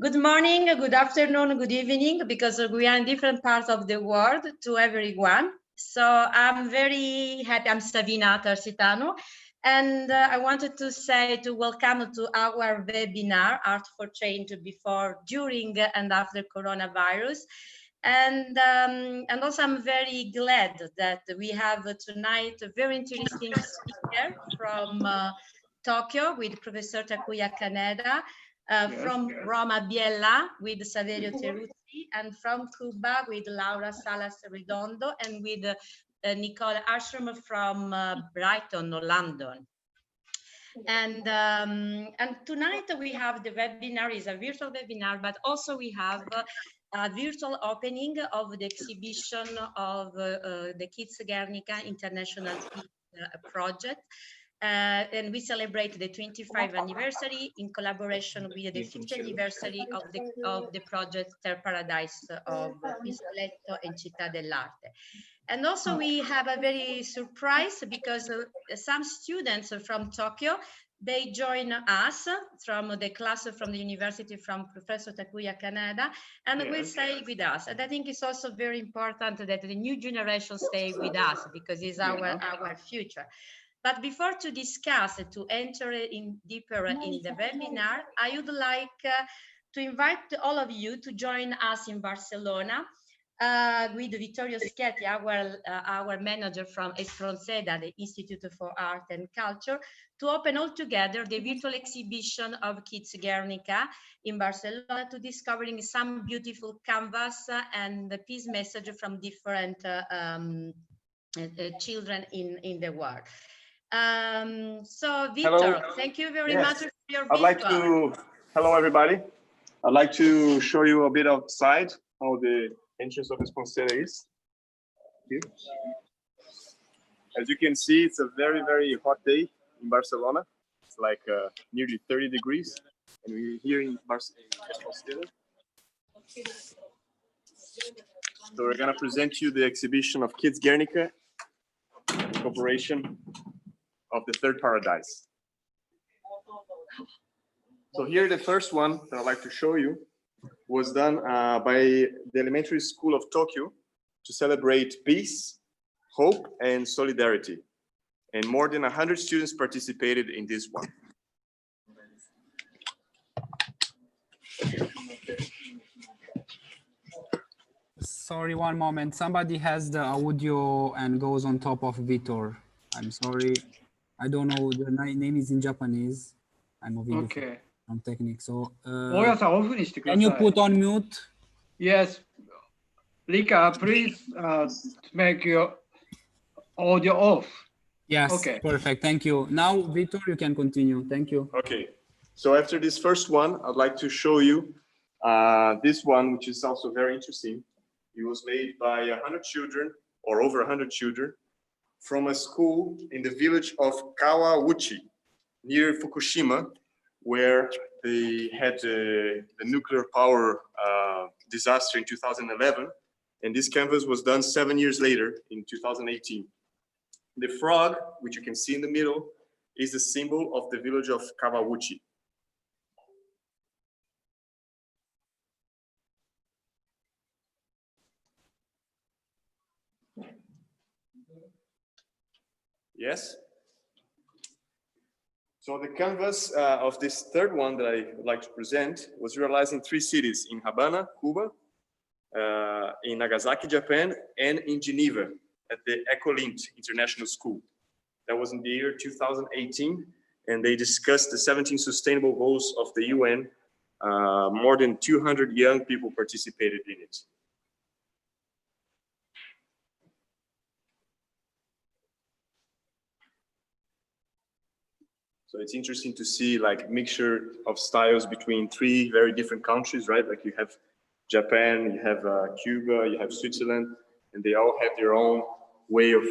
Good morning, good afternoon, good evening, because we are in different parts of the world to everyone. So I'm very happy. I'm Savina Tarsitano, and I wanted to say to welcome to our webinar, Art for Change Before, During, and After Coronavirus. And also I'm very glad that we have tonight a very interesting speaker from Tokyo with Professor Takuya Kaneda. From Roma Biella with Saverio Teruzzi, and from Cuba with Laura Salas Redondo, and with Nicole Ashram from Brighton or London. And tonight we have the webinar, is a virtual webinar, but also we have a virtual opening of the exhibition of the Kids Guernica International Peace Project. And we celebrate the 25th anniversary in collaboration with the 50th anniversary of the project Ter Paradise of Pistoletto and Città dell'Arte. And also we have a very surprise because some students from Tokyo, they join us from the class from the university from Professor Takuya Kaneda, and will stay with us. And I think it's also very important that the new generation stay with us because it's our future. But before to discuss, to enter in deeper in the webinar, I would like to invite all of you to join us in Barcelona with Vittorio Schetti, our manager from Espronceda, the Institute for Art and Culture, to open all together the virtual exhibition of Kids Guernica in Barcelona, to discovering some beautiful canvas and the peace message from different children in the world. So Victor, thank you very much for your video. Hello everybody. I'd like to show you a bit outside how the entrance of Espronceda is. Here. As you can see, it's a very, very hot day in Barcelona. It's like nearly 30 degrees, and we're here in Espronceda. So we're gonna present you the exhibition of Kids Guernica, incorporation of the Third Paradise. So here the first one that I'd like to show you was done by the Elementary School of Tokyo to celebrate peace, hope, and solidarity. And more than 100 students participated in this one. Sorry, one moment. Somebody has the audio and goes on top of Vitor. I'm sorry. I don't know. The name is in Japanese. I'm a video from Technique. So, can you put on mute? Yes. Lika, please make your audio off. Yes. Okay. Perfect. Thank you. Now, Vitor, you can continue. Thank you. Okay. So after this first one, I'd like to show you this one, which is also very interesting. It was made by 100 children, or over 100 children, from a school in the village of Kawauchi, near Fukushima, where they had the nuclear power disaster in 2011. And this canvas was done 7 years later, in 2018. The frog, which you can see in the middle, is the symbol of the village of Kawauchi. Yes. So the canvas of this third one that I would like to present was realized in 3 cities, in Havana, Cuba, in Nagasaki, Japan, and in Geneva at the Ecolint International School. That was in the year 2018, and they discussed the 17 sustainable goals of the UN. More than 200 young people participated in it. So it's interesting to see like mixture of styles between 3 very different countries, right? Like you have Japan, you have Cuba, you have Switzerland, and they all have their own way of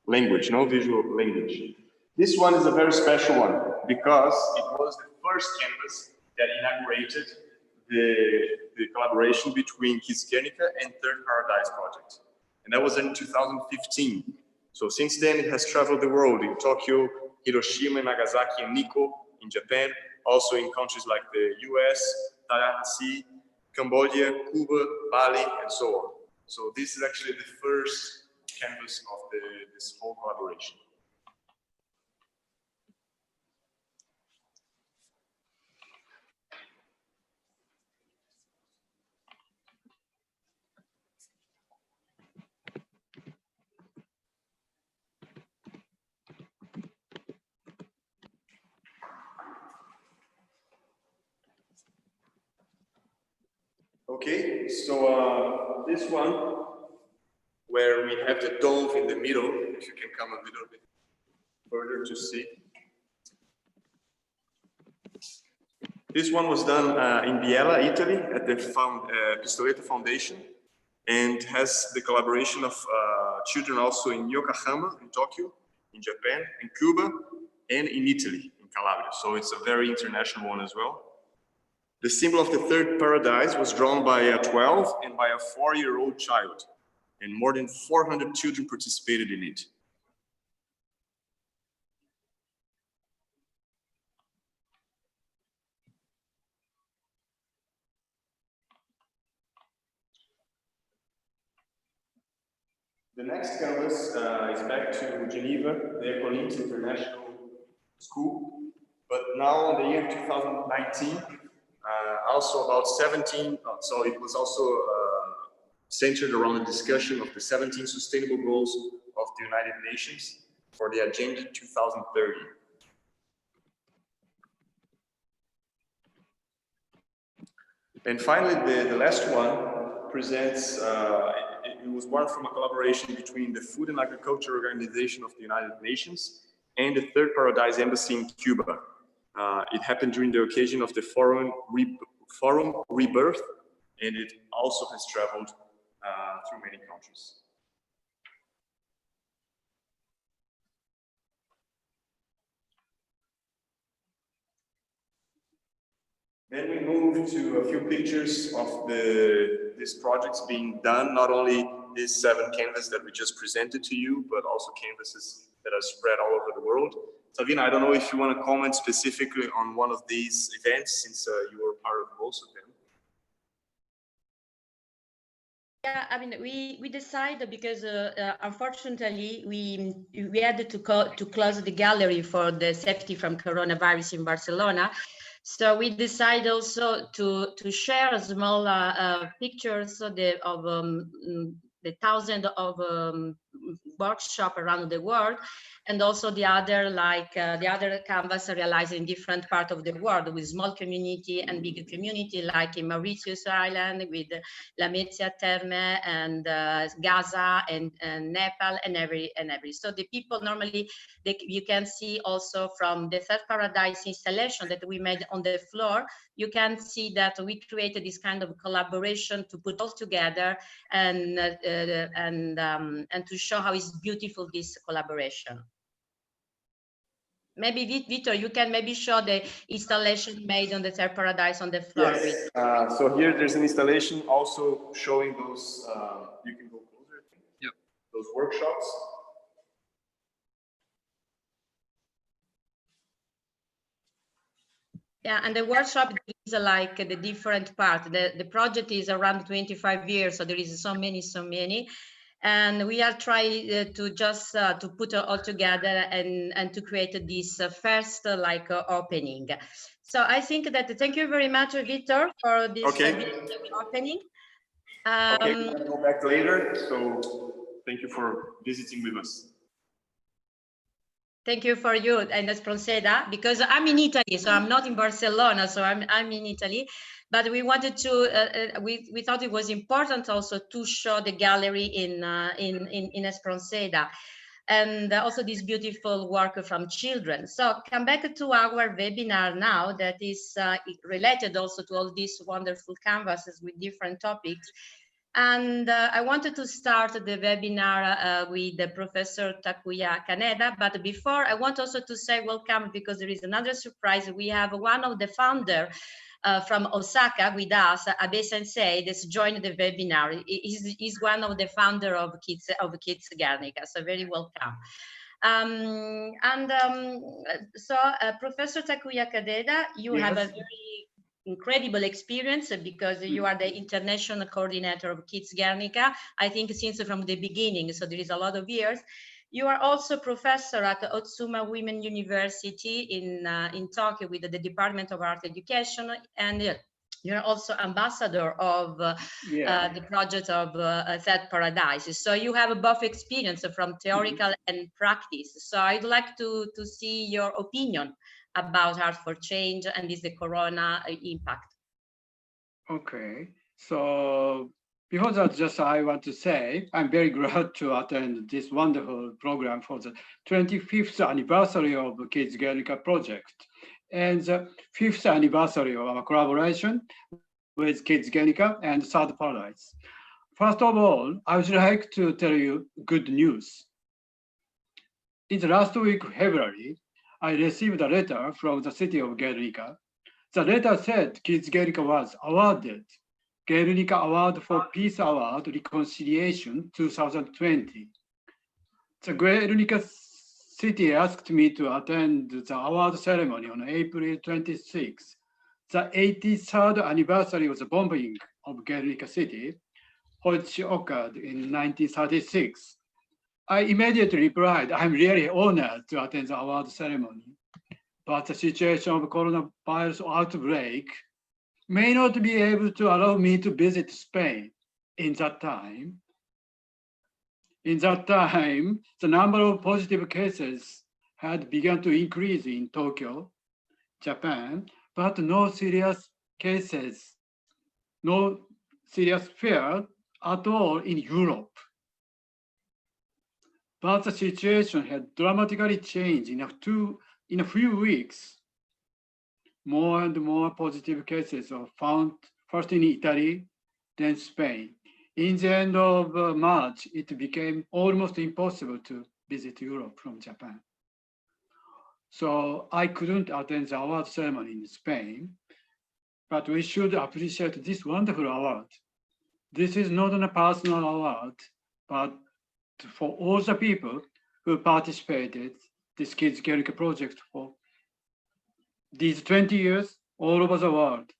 language, visual language. This one is a very special one because it was the first canvas that inaugurated the collaboration between Kids Guernica and Third Paradise Project. And that was in 2015. So since then, it has traveled the world in Tokyo, Hiroshima, Nagasaki, and Nikko in Japan, also in countries like the US, Tallahassee, Cambodia, Cuba, Bali, and so on. So this is actually the first canvas of this whole collaboration. Okay, so this one, where we have the dove in the middle, if you can come a little bit further to see. This one was done in Biella, Italy, at the Pistoletta Foundation, and has the collaboration of children also in Yokohama, in Tokyo, in Japan, in Cuba, and in Italy, in Calabria. So it's a very international one as well. The symbol of the third paradise was drawn by a 12 and by a 4-year-old child, and more than 400 children participated in it. The next canvas is back to Geneva, the Ecolins International School, but now in the year 2019, also about 17, so it was also centered around the discussion of the 17 sustainable goals of the United Nations for the Agenda 2030. And finally, the last one presents, it was born from a collaboration between the Food and Agriculture Organization of the United Nations and the Third Paradise Embassy in Cuba. It happened during the occasion of the Forum Rebirth, and it also has traveled through many countries. Then we move to a few pictures of these projects being done, not only these 7 canvases that we just presented to you, but also canvases that are spread all over the world. Savina, I don't know if you want to comment specifically on one of these events, since you were part of most of them. Yeah, I mean, we decided because unfortunately we had to close the gallery for the safety from coronavirus in Barcelona. So we decided also to share a small pictures of the thousands of workshops around the world, and also the other canvas realized in different parts of the world with small community and bigger community, like in Mauritius Island with Lamezia Terme and Gaza and Nepal and every. So the people normally, you can see also from the Third Paradise installation that we made on the floor, you can see that we created this kind of collaboration to put all together and to show how is beautiful this collaboration. Maybe Victor, you can maybe show the installation made on the Third Paradise on the floor. Yes. So here there's an installation also showing those. You can go closer. Yep. Those workshops. Yeah, and the workshop is like the different part. The project is around 25 years, so there is so many. And we are trying to just to put it all together and to create this first opening. So I think that thank you very much, Victor, for this opening. Okay, we'll go back later. So thank you for visiting with us. Thank you for you and Espronceda, because I'm in Italy, so I'm not in Barcelona, so I'm in Italy. But we wanted to, we thought it was important also to show the gallery in Espronceda, and also this beautiful work from children. So come back to our webinar now that is related also to all these wonderful canvases with different topics. And I wanted to start the webinar with Professor Takuya Kaneda, but before I want also to say welcome, because there is another surprise. We have one of the founder from Osaka with us, Abe Sensei, that's joined the webinar. He's one of the founder of Kids Guernica, so very welcome. Professor Takuya Kadeda, you have a very incredible experience because you are the international coordinator of Kids Guernica, I think since from the beginning, so there is a lot of years. You are also professor at the Otsuma Women University in Tokyo with the Department of Art Education, and you're also ambassador of the project of That Paradise. So you have both experience from theoretical and practice. So I'd like to see your opinion about Art for Change and this the Corona impact. Okay, so before that, just I want to say I'm very glad to attend this wonderful program for the 25th anniversary of the Kids Guernica project and the 5th anniversary of our collaboration with Kids Guernica and Third Paradise. First of all, I would like to tell you good news. In the last week of February, I received a letter from the city of Guernica. The letter said Kids Guernica was awarded Guernica Award for Peace Award Reconciliation 2020. The Guernica city asked me to attend the award ceremony on April 26. The 83rd anniversary of the bombing of Guernica city, which occurred in 1936. I immediately replied, I'm really honored to attend the award ceremony, but the situation of coronavirus outbreak may not be able to allow me to visit Spain in that time. In that time, the number of positive cases had begun to increase in Tokyo, Japan, but no serious cases, no serious fear at all in Europe. But the situation had dramatically changed in a few weeks. More and more positive cases are found first in Italy, then Spain. In the end of March, it became almost impossible to visit Europe from Japan. So I couldn't attend the award ceremony in Spain, but we should appreciate this wonderful award. This is not a personal award, but for all the people who participated this Kids Guernica project for these 20 years all over the world.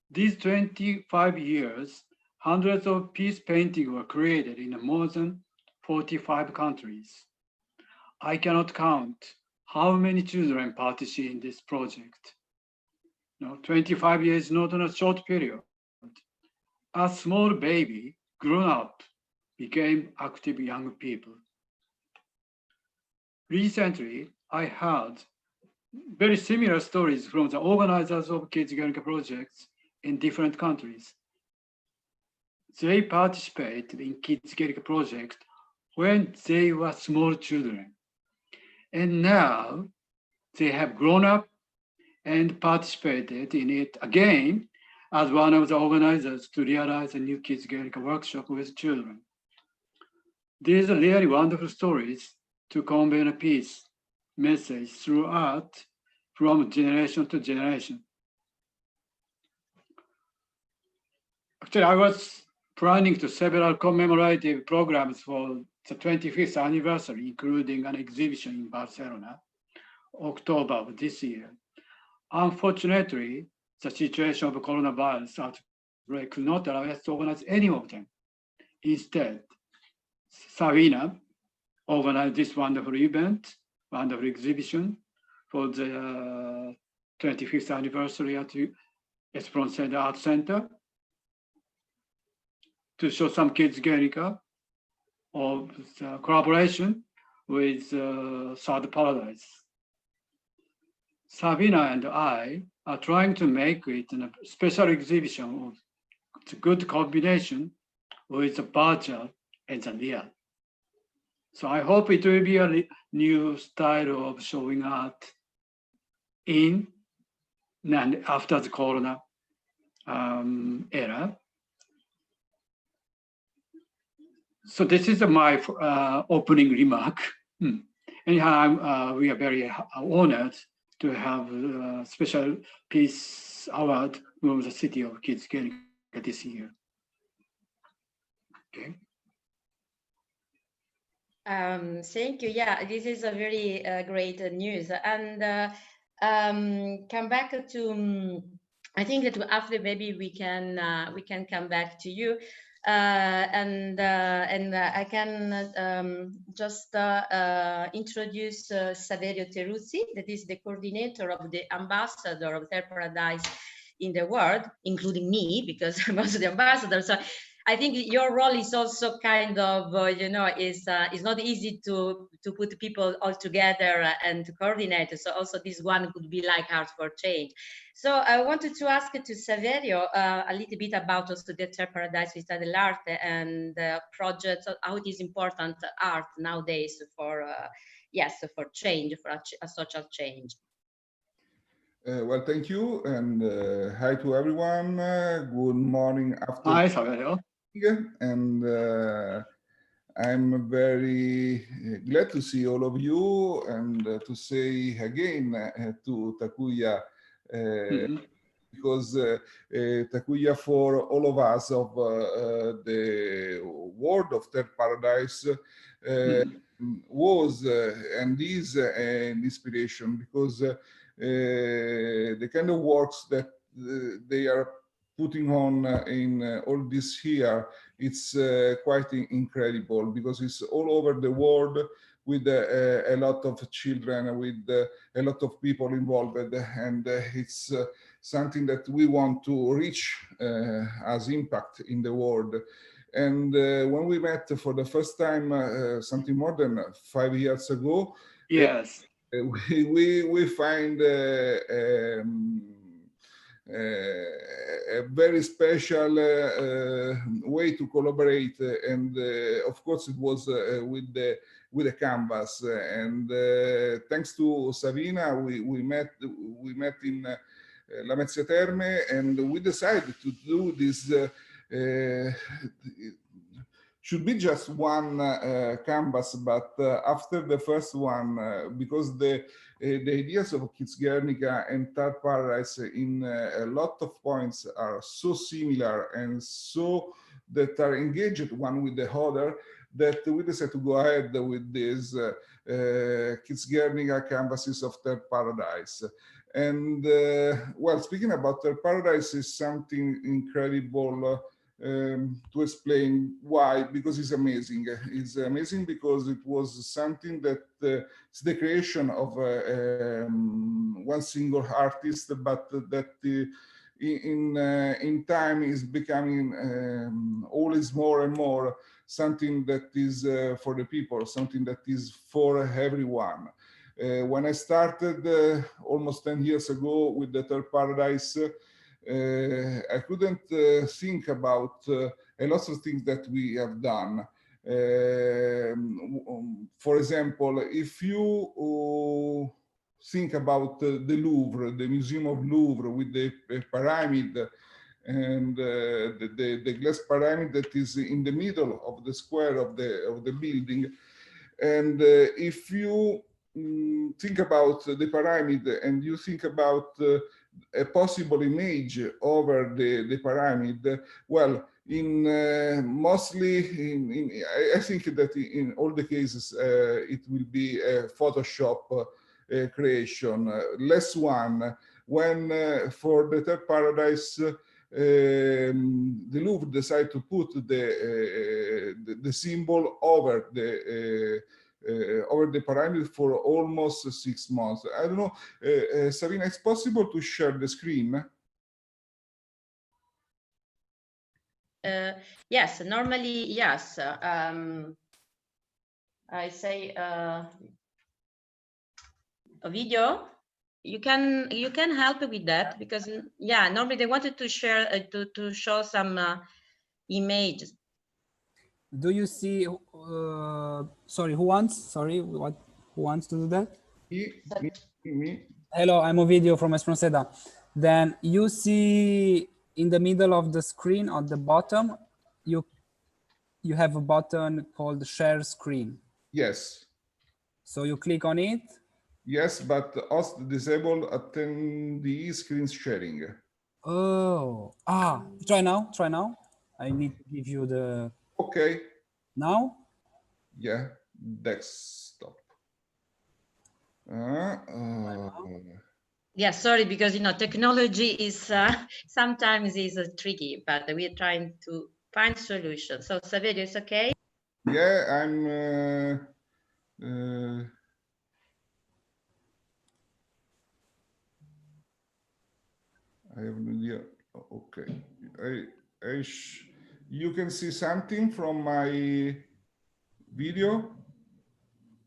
These 25 years, hundreds of peace paintings were created in more than 45 countries. I cannot count how many children participate in this project. 25 years is not a short period. A small baby grown up became active young people. Recently, I heard very similar stories from the organizers of Kids Guernica projects in different countries. They participated in Kids Guernica project when they were small children. And now they have grown up and participated in it again as one of the organizers to realize a new Kids Guernica workshop with children. These are really wonderful stories to convey a peace message through art from generation to generation. Actually, I was planning to several commemorative programs for the 25th anniversary, including an exhibition in Barcelona, October of this year. Unfortunately, the situation of coronavirus outbreak could not allow us to organize any of them. Instead, Sabina organized this wonderful event, wonderful exhibition for the 25th anniversary at Esperanza Art Center to show some Kids Guernica of the collaboration with Third Paradise. Sabina and I are trying to make it a special exhibition of the good combination with the virtual and the real. So I hope it will be a new style of showing art in and after the Corona era. So this is my opening remark. Anyhow, we are very honored to have a special peace award from the city of Kids Guernica this year. Okay. Thank you. Yeah, this is a very great news. And come back to, I think that after maybe we can come back to you, and I can just introduce Saverio Teruzzi, that is the coordinator of the ambassador of Third Paradise in the world, including me, because I'm also the ambassador. So I think your role is also kind of, is not easy to put people all together and to coordinate. So also this one could be like Art for Change. So I wanted to ask to Saverio a little bit about also the Third Paradise with dell'arte and projects, how it is important art nowadays for, yes, for change, for a social change. Well, thank you, and hi to everyone. Good morning, afternoon. Hi, Saverio. And I'm very glad to see all of you and to say again to Takuya, because Takuya, for all of us of the world of Third Paradise, was and is an inspiration, because the kind of works that they are putting on in all this year, it's quite incredible, because it's all over the world with a lot of children, with a lot of people involved, and it's something that we want to reach as impact in the world. And when we met for the first time, something more than 5 years ago, yes, we find a very special way to collaborate, and of course it was with the canvas. And thanks to Savina, we met in Lamezia Terme, and we decided to do this. Should be just one canvas, but after the first one, because the ideas of Kids Guernica and Third Paradise in a lot of points are so similar and so that are engaged one with the other, that we decided to go ahead with these Kids Guernica canvases of Third Paradise. And well, speaking about Third Paradise is something incredible. To explain why, because it's amazing. It's amazing because it was something that it's the creation of one single artist, but that in time is becoming always more and more something that is for the people, something that is for everyone. When I started almost 10 years ago with the Third Paradise, I couldn't think about a lot of things that we have done. For example, if you think about the Louvre, the Museum of Louvre with the pyramid, and the glass pyramid that is in the middle of the square of the building, and if you think about the pyramid and you think about a possible image over the pyramid, well, in mostly I think that in all the cases it will be a Photoshop creation, less one. When for the Third Paradise, the Louvre decided to put the symbol over the pyramid for almost 6 months. I don't know, Savina, it's possible to share the screen? Yes, normally, yes. I say a video. You can help with that, because yeah, normally they wanted to share to show some images. Do you see? Sorry, who wants? Sorry, what? Who wants to do that? Me. Hello, I'm Ovidio from Espronseda. Then you see in the middle of the screen at the bottom, you have a button called Share Screen. Yes. So you click on it. Yes, but host disable attendee screen sharing. Oh, try now. I need to give you the. Okay. Now? Yeah, desktop. Yeah, sorry, because technology is sometimes is tricky, but we're trying to find solutions. So Saverio, it's okay? Yeah, I have no idea. Okay, you can see something from my video.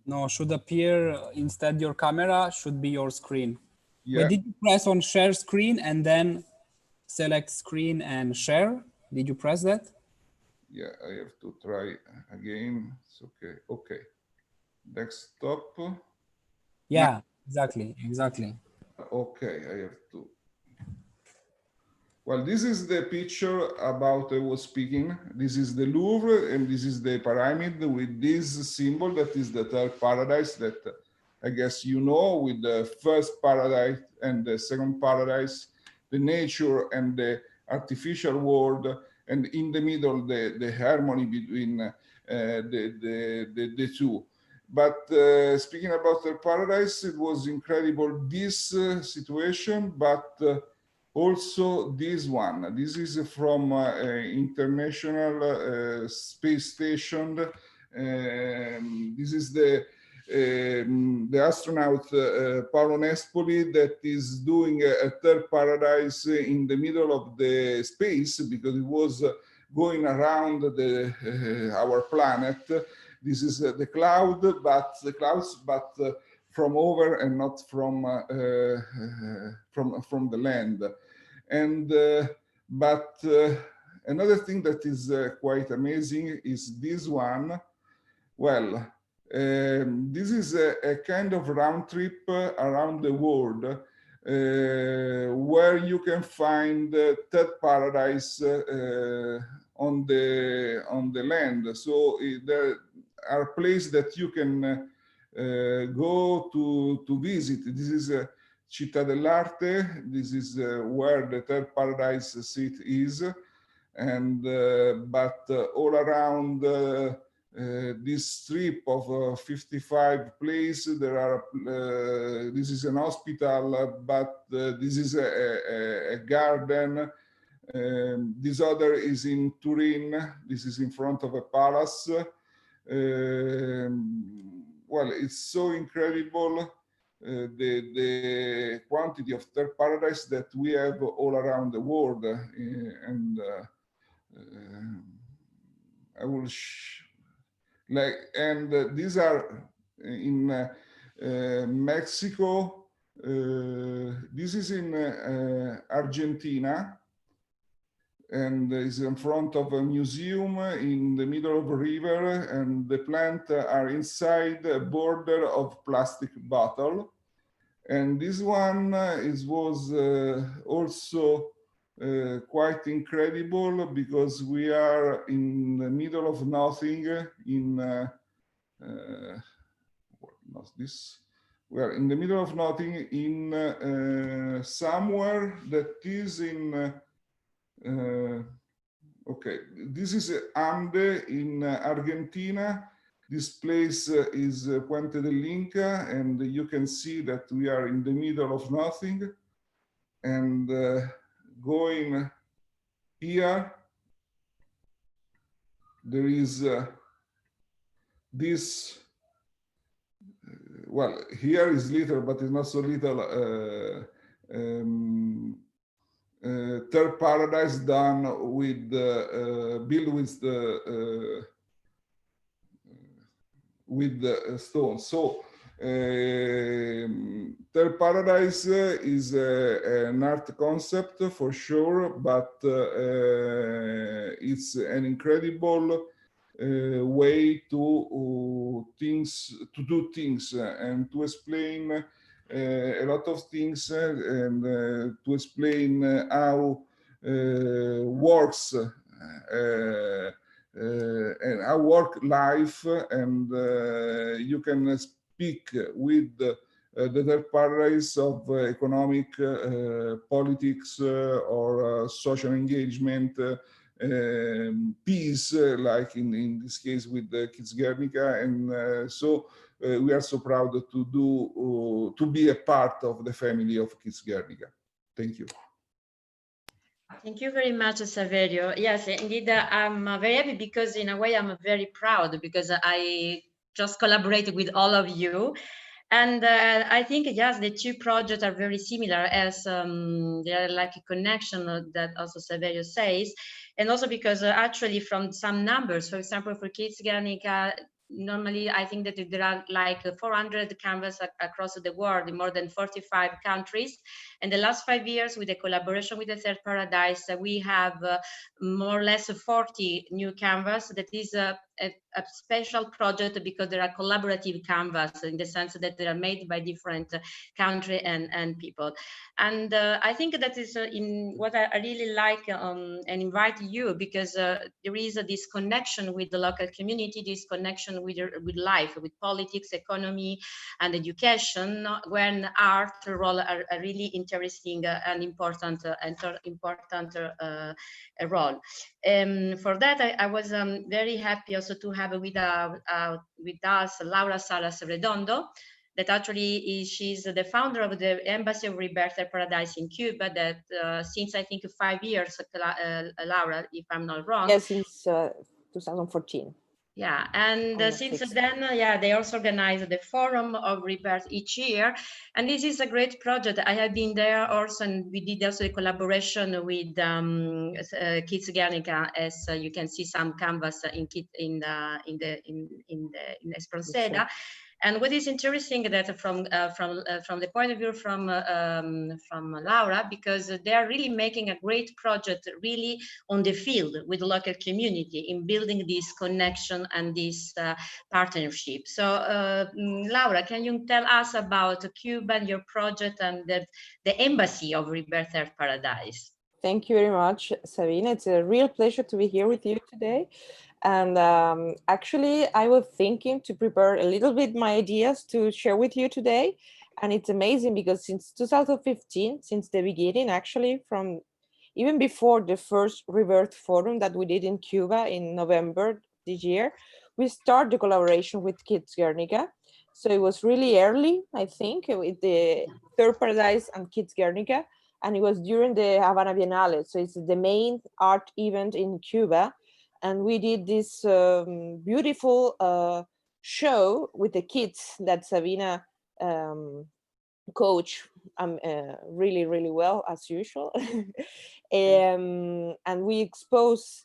No, should appear instead your camera should be your screen. Yeah. But did you press on share screen and then select screen and share? Did you press that? Yeah, I have to try again. It's okay. Okay. Desktop. Yeah, exactly. Okay, I have to. Well, this is the picture about I was speaking. This is the Louvre, and this is the pyramid with this symbol that is the third paradise that I guess you know, with the first paradise and the second paradise, the nature and the artificial world, and in the middle, the harmony between the two. But speaking about the paradise, it was incredible, this situation, but also this one. This is from International Space Station. This is the astronaut Paolo Nespoli that is doing a third paradise in the middle of the space, because it was going around our planet. This is the clouds, but from over and not from the land. And but another thing that is quite amazing is this one. Well, this is a kind of round trip around the world, where you can find third paradise on the land. So there are places that you can go to visit. This is Città dell'Arte. This is where the third paradise seat is, and but all around this strip of 55 places, there are. This is an hospital, but this is a garden. This other is in Turin. This is in front of a palace. Well, it's so incredible. The quantity of third paradise that we have all around the world, and I will these are in Mexico. This is in Argentina, and is in front of a museum in the middle of a river, and the plants are inside a border of plastic bottle. And this one was also quite incredible, because we are in the middle of nothing in we are in the middle of nothing in somewhere that is in okay, this is Ande in Argentina. This place is Puente del Inca, and you can see that we are in the middle of nothing. And going here, there is this. Well, here is little, but it's not so little. Third paradise done with built with the stone. So third paradise is an art concept for sure, but it's an incredible way to do things and to explain a lot of things, and to explain how works and how work life, and you can speak with the third paradise of economic, politics, or social engagement, piece, like in this case with the Kids Guernica. And so we are so proud to be a part of the family of Kids Guernica. Thank you. Thank you very much, Saverio. Yes, indeed, I'm very happy because in a way I'm very proud because I just collaborated with all of you. And I think, yes, the two projects are very similar as they are like a connection that also Saverio says. And also because actually from some numbers, for example, for Kids Guernica, normally I think that there are like 400 canvas across the world in more than 45 countries. And the last 5 years with the collaboration with the Third Paradise, we have more or less 40 new canvas. That is a special project because there are collaborative canvas in the sense that they are made by different country and people. And I think that is in what I really like and invite you because there is this connection with the local community, this connection with life, with politics, economy, and education, when art role are really interesting and important role. For that, I was very happy also to have with us Laura Salas Redondo, that actually she's the founder of the Embassy of Rebirth and Paradise in Cuba, that since I think 5 years, Laura, if I'm not wrong. Yes, since 2014. Yeah, and since then, yeah, they also organize the Forum of Rebirth each year. And this is a great project. I have been there also, and we did also a collaboration with Kids Guernica, as you can see some canvas in Espronceda. And what is interesting that from the point of view from Laura, because they are really making a great project really on the field with the local community in building this connection and this partnership. So Laura, can you tell us about Cuba and your project and the Embassy of Rebirth Earth Paradise? Thank you very much, Sabina. It's a real pleasure to be here with you today. And actually, I was thinking to prepare a little bit my ideas to share with you today. And it's amazing because since 2015, since the beginning, actually, from even before the first Rebirth Forum that we did in Cuba in November this year, we started the collaboration with Kids Guernica. So it was really early, I think, with the Third Paradise and Kids Guernica. And it was during the Havana Biennale. So it's the main art event in Cuba. And we did this beautiful show with the kids that Sabina coached really, really well, as usual. And we exposed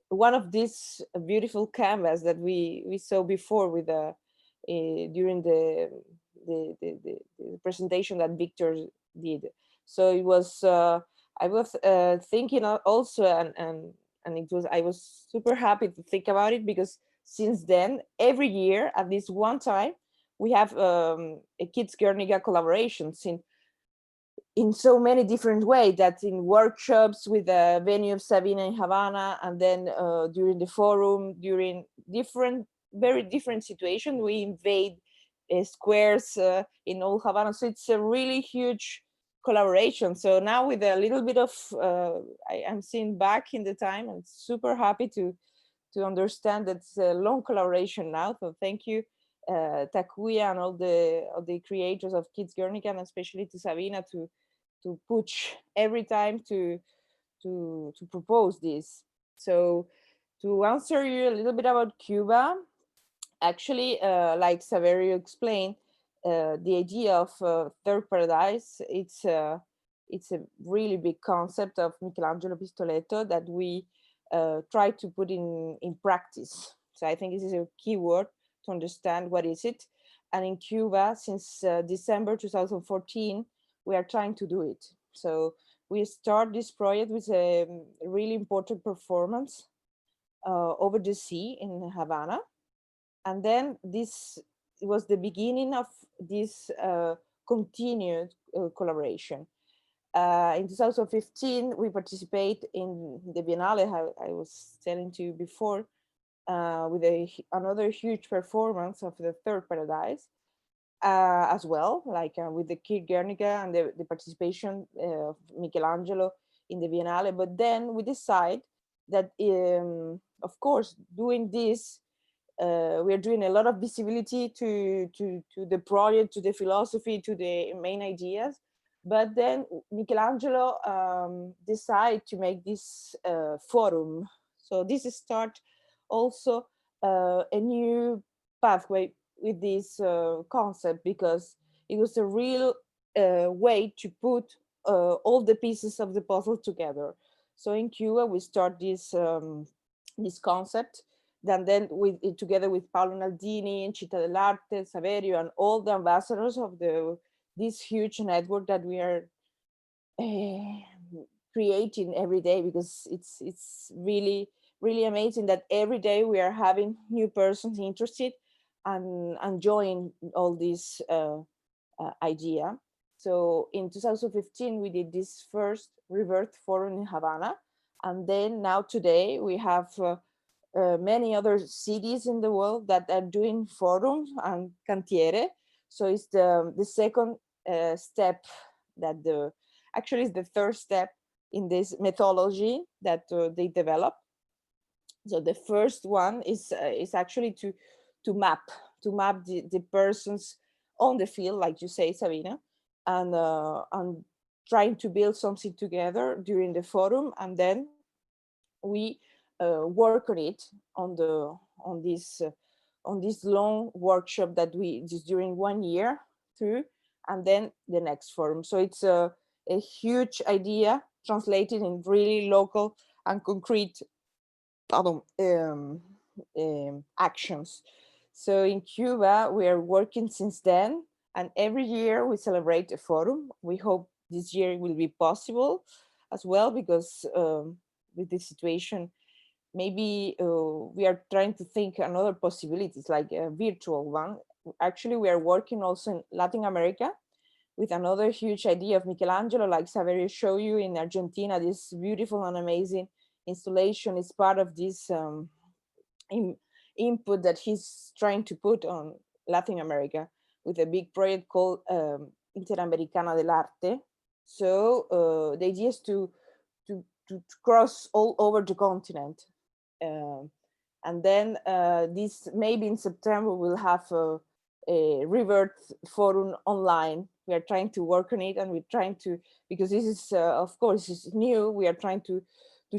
one of these beautiful canvas that we saw before with during the presentation that Victor did. So it was, I was thinking also, and it was, I was super happy to think about it because since then, every year at least one time, we have a Kids Guernica collaborations in so many different ways, that in workshops with the venue of Sabina in Havana, and then during the forum, during very different situations, we invade squares in old Havana. So it's a really huge collaboration. So now with a little bit of, I am seeing back in the time, I'm super happy to understand that it's a long collaboration now. So thank you, Takuya and all the creators of Kids Guernica, and especially to Sabina to push every time to propose this. So to answer you a little bit about Cuba, actually, like Saverio explained, the idea of Third Paradise, it's a really big concept of Michelangelo Pistoletto that we try to put in practice. So I think this is a key word to understand what is it. And in Cuba, since December 2014, we are trying to do it. So we start this project with a really important performance over the sea in Havana. And then this was the beginning of this continued collaboration. In 2015, we participate in the Biennale, I was telling to you before, with another huge performance of the Third Paradise as well, like with the Kid Guernica and the participation of Michelangelo in the Biennale. But then we decide that of course, doing this, we are doing a lot of visibility to the project, to the philosophy, to the main ideas. But then Michelangelo decided to make this forum. So this start also a new pathway with this concept, because it was a real way to put all the pieces of the puzzle together. So in Cuba, we start this this concept, then with together with Paolo Naldini and Città dell'Arte, Saverio, and all the ambassadors of this huge network that we are creating every day, because it's really amazing that every day we are having new persons interested and enjoying all this idea. So in 2015 we did this first Rebirth Forum in Havana, and then now today we have many other cities in the world that are doing forums and cantiere. So it's the second step, that actually is the third step in this methodology that they develop. So the first one is actually to map the persons on the field, like you say, Sabina, and trying to build something together during the forum, and then we work on it on this long workshop that we just during 1 year through, and then the next forum. So it's a huge idea translated in really local and concrete actions. So in Cuba, we are working since then, and every year we celebrate a forum. We hope this year will be possible as well, because with the situation, maybe we are trying to think another possibilities, like a virtual one. Actually, we are working also in Latin America with another huge idea of Michelangelo, like Saverio showed you in Argentina. This beautiful and amazing installation is part of this input that he's trying to put on Latin America with a big project called Interamericana del Arte. So the idea is to cross all over the continent. And then this maybe in September we'll have a Rebirth Forum online. We are trying to work on it, and we're trying to, because this is of course it's new, we are trying to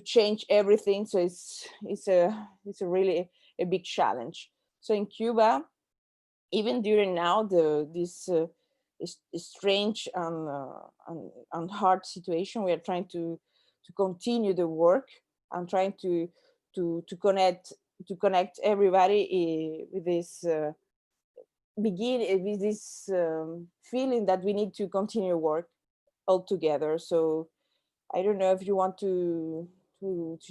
change everything. So it's a really a big challenge. So in Cuba, even during now this strange and hard situation, we are trying to continue the work and trying to connect everybody with this with this feeling that we need to continue work all together. So I don't know if you want to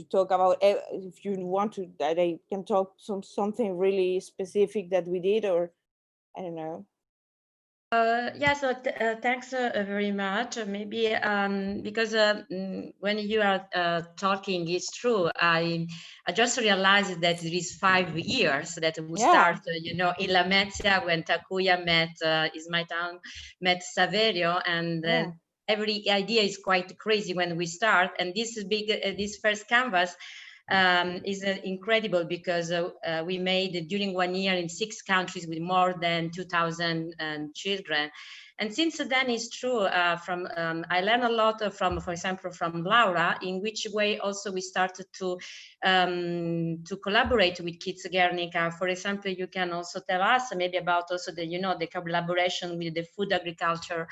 talk about, if you want to, that I can talk something really specific that we did, or I don't know. Yeah, so thanks very much. Maybe because when you are talking, it's true. I just realized that it is 5 years that we start, in La Mezzia, when Takuya met, is my town, met Saverio, and every idea is quite crazy when we start. And this big, this first canvas is incredible, because we made during 1 year in 6 countries with more than 2,000 children. And since then, it's true, I learned a lot from, for example, from Laura, in which way also we started to collaborate with Kids Guernica. For example, you can also tell us maybe about also the, the collaboration with the food agriculture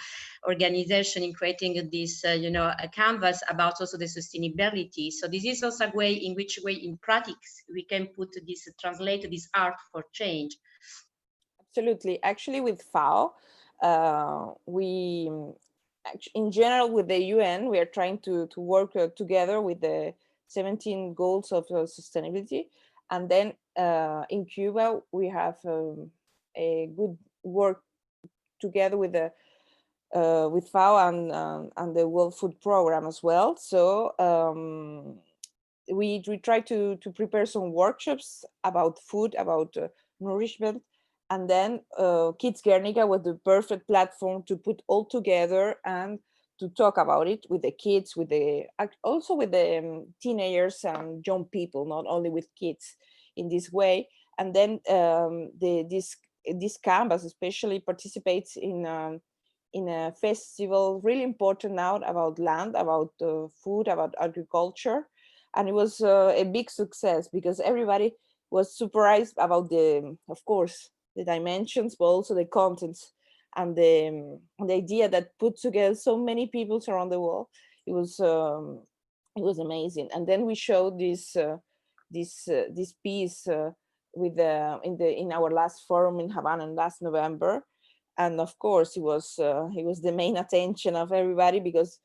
organization in creating this, a canvas about also the sustainability. So this is also a way in which way in practice we can put this, translate this art for change. Absolutely. Actually, with FAO, we, in general, with the UN, we are trying to work together with the 17 goals of sustainability. And then in Cuba, we have a good work together with the with FAO and the World Food Program as well. So we try to prepare some workshops about food, about nourishment. And then Kids Guernica was the perfect platform to put all together and talk about it with the kids, with the also with the teenagers and young people, not only with kids in this way. And then this canvas especially participates in a festival really important now about land, about food, about agriculture. And it was a big success because everybody was surprised about of course, the dimensions, but also the contents and the idea that put together so many people around the world. It was amazing. And then we showed this piece in our last forum in Havana last November. And of course, it was the main attention of everybody, because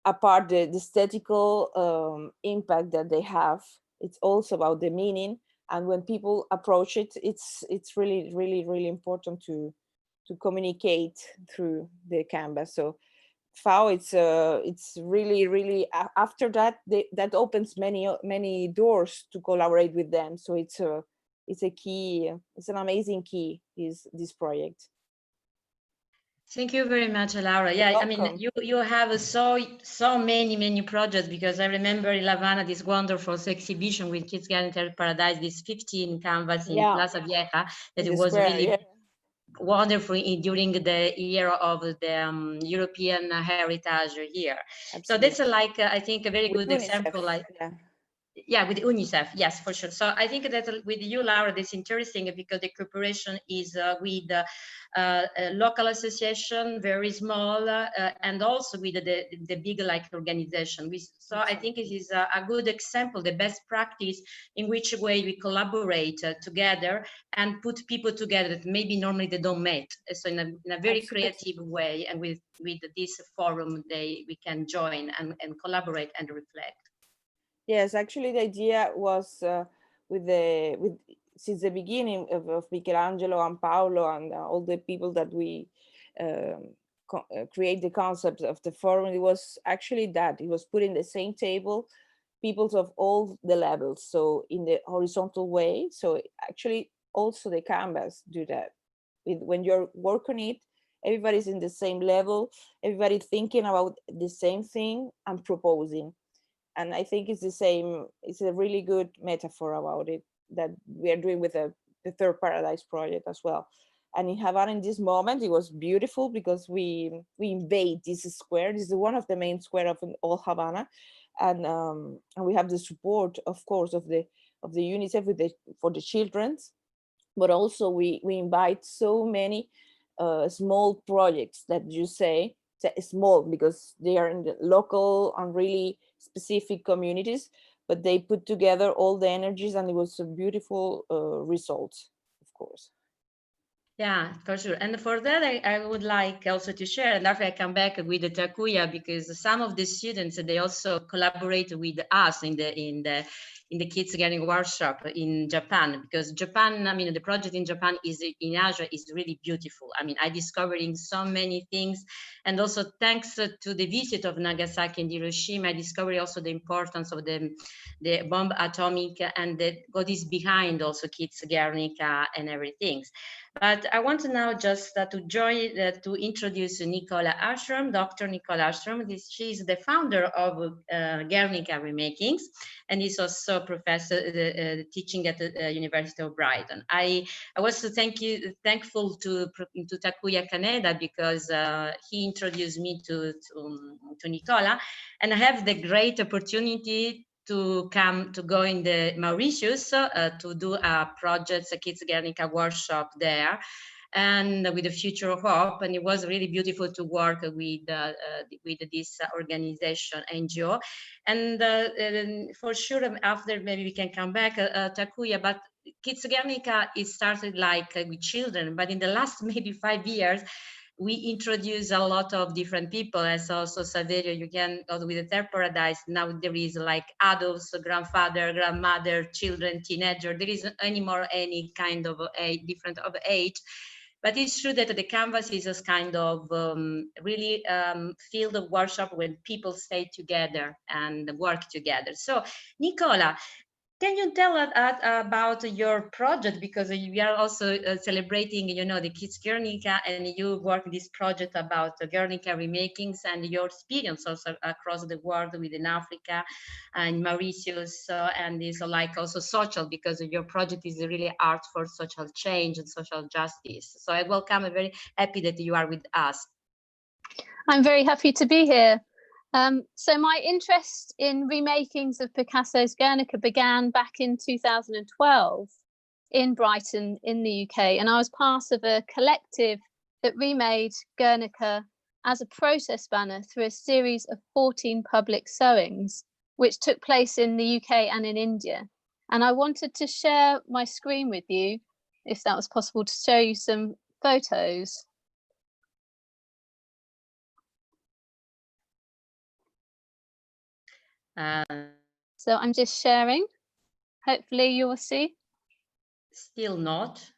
apart the aesthetical impact that they have, it's also about the meaning. And when people approach it, it's really, really, really important to communicate through the canvas. So FAO, it's really, really, after that, that opens many doors to collaborate with them. So it's a key, it's an amazing key, this project. Thank you very much, Laura. Yeah, I mean, you have so many projects, because I remember in La Habana this wonderful exhibition with Kids Guernica Paradise, this 15 canvas in Plaza Vieja, that it was really wonderful during the year of the European heritage here. Absolutely. So that's I think a very good example. With UNICEF, yes, for sure. So I think that with you, Laura, that's interesting, because the cooperation is with a local association, very small, and also with the big organization. So I think it is a good example, the best practice in which way we collaborate together and put people together that maybe normally they don't meet. So in a very creative way, and with this forum, we can join and collaborate and reflect. Yes, actually, the idea was since the beginning of Michelangelo and Paolo and all the people that we create the concept of the forum. It was actually that it was put in the same table, peoples of all the levels, so in the horizontal way. So actually, also the canvas do that. When you're working it, everybody's in the same level, everybody thinking about the same thing and proposing. And I think it's the same, it's a really good metaphor about it that we are doing with the Third Paradise project as well. And in Havana, in this moment, it was beautiful because we invade this square. This is one of the main square of all Havana. And we have the support, of course, of the UNICEF for the children, but also we invite so many small projects that you say small because they are in the local and really specific communities, but they put together all the energies, and it was a beautiful result, of course. Yeah, for sure. And for that, I would like also to share, and after I come back with the Takuya, because some of the students, they also collaborate with us in the Kids Guernica workshop in Japan, because Japan, I mean, the project in Japan in Asia is really beautiful. I mean, I discovering so many things, and also thanks to the visit of Nagasaki and Hiroshima, I discovered also the importance of the bomb atomic and what is behind also Kids Guernica and everything. But I want to now just to introduce Nicola Ashram, Dr. Nicola Ashram. She is the founder of Guernica Remakings, and is also professor teaching at the University of Brighton. I was thankful to Takuya Kaneda, because he introduced me to Nicola, and I have the great opportunity to go in the Mauritius to do a project, a Kids Guernica workshop there, and with the Future of Hope. And it was really beautiful to work with this organization, NGO. And for sure, after maybe we can come back, Takuya, but Kids Guernica is started with children, but in the last maybe 5 years, we introduce a lot of different people. As also Saverio, you can go with the Third Paradise. Now there is adults, grandfather, grandmother, children, teenager. There isn't anymore any kind of different of age. But it's true that the canvas is a kind of really field of workshop when people stay together and work together. So Nicola, Can you tell us about your project? Because we are also celebrating, the Kids Guernica, and you work this project about Guernica remakings and your experience also across the world within Africa and Mauritius, and is like also social, because your project is really art for social change and social justice. So I welcome, I'm very happy that you are with us. I'm very happy to be here. So my interest in remakings of Picasso's Guernica began back in 2012 in Brighton in the UK, and I was part of a collective that remade Guernica as a protest banner through a series of 14 public sewings, which took place in the UK and in India. And I wanted to share my screen with you, if that was possible, to show you some photos. So I'm just sharing. Hopefully you will see. Still not.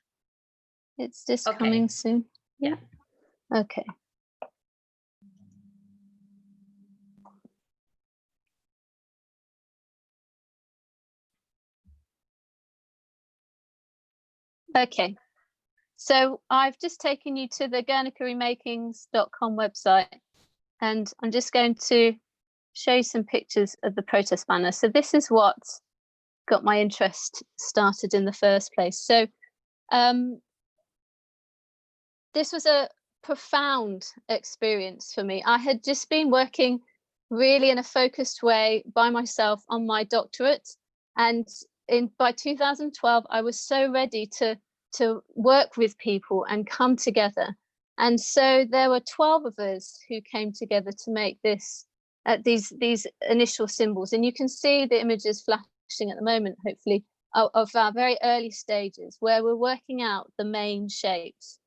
It's just coming soon. Yeah. Okay. Okay. So I've just taken you to the guernicaremakings.com website, and I'm just going to show you some pictures of the protest banner. So this is what got my interest started in the first place. So this was a profound experience for me. I had just been working really in a focused way by myself on my doctorate, and by 2012 I was so ready to work with people and come together. And so there were 12 of us who came together to make this these initial symbols, and you can see the images flashing at the moment, hopefully, of our very early stages where we're working out the main shapes.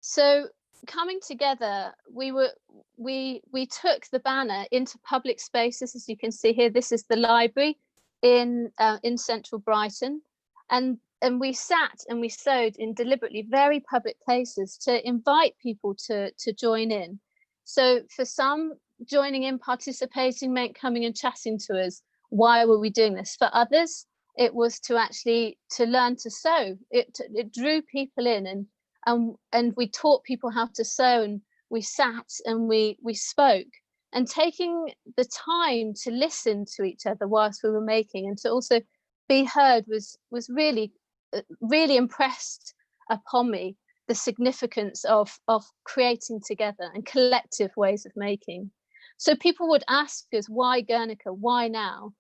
So coming together, we took the banner into public spaces, as you can see here. This is the library in central Brighton, and we sat and we sewed in deliberately very public places to invite people to join in. So for some, joining in, participating meant coming and chatting to us. Why were we doing this? For others, it was to learn to sew. It drew people in, and we taught people how to sew, and we sat and we spoke, and taking the time to listen to each other whilst we were making, and to also be heard was really impressed upon me the significance of creating together and collective ways of making. So people would ask us, why Guernica, why now?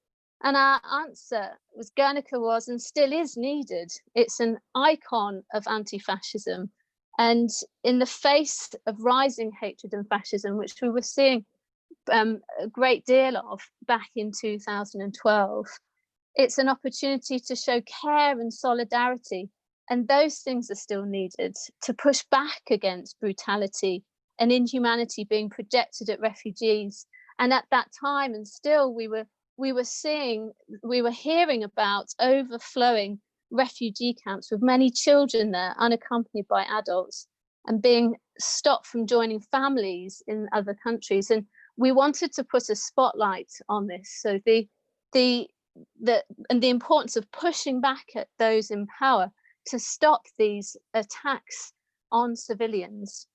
And our answer was Guernica was and still is needed. It's an icon of anti-fascism. And in the face of rising hatred and fascism, which we were seeing a great deal of back in 2012, it's an opportunity to show care and solidarity. And those things are still needed to push back against brutality and inhumanity being projected at refugees. And at that time, and still, we were hearing about overflowing refugee camps with many children there, unaccompanied by adults, and being stopped from joining families in other countries. And we wanted to put a spotlight on this. So the importance of pushing back at those in power to stop these attacks on civilians.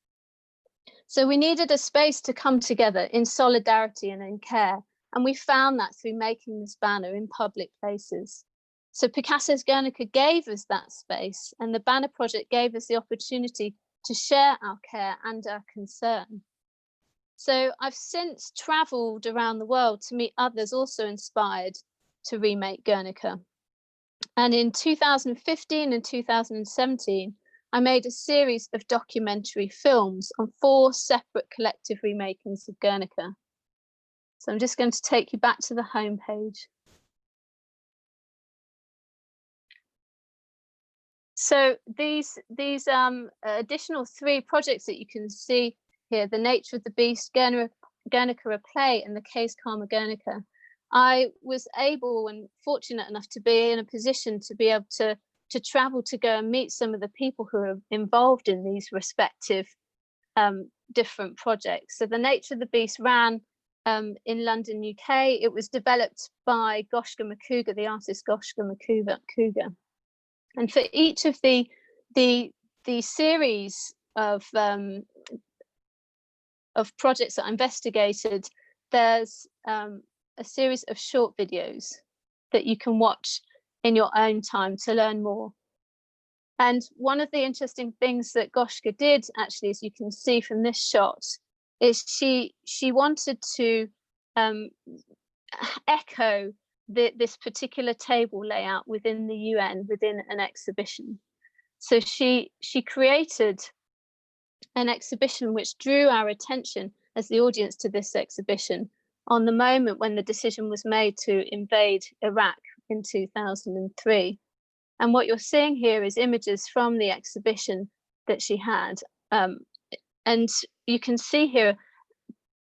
So we needed a space to come together in solidarity and in care. And we found that through making this banner in public places. So Picasso's Guernica gave us that space, and the banner project gave us the opportunity to share our care and our concern. So I've since traveled around the world to meet others also inspired to remake Guernica. And in 2015 and 2017, I made a series of documentary films on 4 separate collective remakings of Guernica. So I'm just going to take you back to the home page. So these additional 3 projects that you can see here, The Nature of the Beast, Guernica a Play, and The Case Karma Guernica, I was able and fortunate enough to be in a position to be able to travel to go and meet some of the people who are involved in these respective different projects. So The Nature of the Beast ran in London, UK. It was developed by Goshka Makuga, the artist Goshka Makuga. And for each of the series of projects that I investigated, there's a series of short videos that you can watch in your own time to learn more. And one of the interesting things that Goshka did, actually, as you can see from this shot, is she wanted to echo this particular table layout within the UN, within an exhibition. So she created an exhibition which drew our attention as the audience to this exhibition on the moment when the decision was made to invade Iraq in 2003. And what you're seeing here is images from the exhibition that she had. And you can see here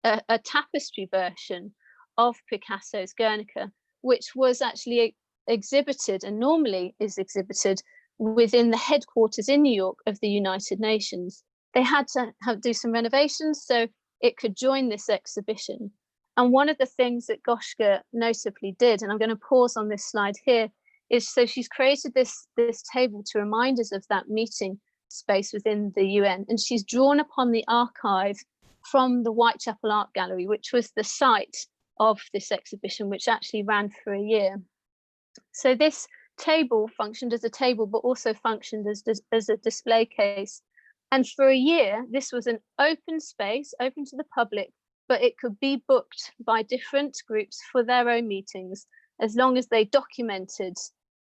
a tapestry version of Picasso's Guernica, which was actually exhibited and normally is exhibited within the headquarters in New York of the United Nations. They had to do some renovations so it could join this exhibition. And one of the things that Goshka notably did, and I'm going to pause on this slide here, is so she's created this table to remind us of that meeting space within the UN. And she's drawn upon the archive from the Whitechapel Art Gallery, which was the site of this exhibition, which actually ran for a year. So this table functioned as a table, but also functioned as a display case. And for a year, this was an open space, open to the public, but it could be booked by different groups for their own meetings, as long as they documented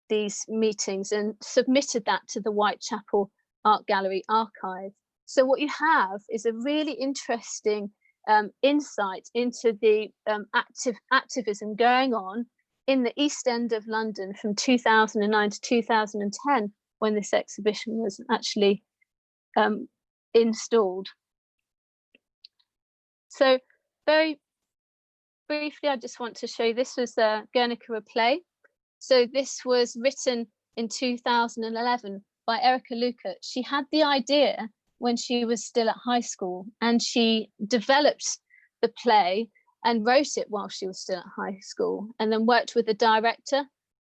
these meetings and submitted that to the Whitechapel Art Gallery archive. So what you have is a really interesting insight into the activism going on in the East End of London from 2009 to 2010, when this exhibition was actually installed. So very briefly, I just want to show you, this was Guernica, a play. So this was written in 2011 by Erica Luca. She had the idea when she was still at high school, and she developed the play and wrote it while she was still at high school, and then worked with the director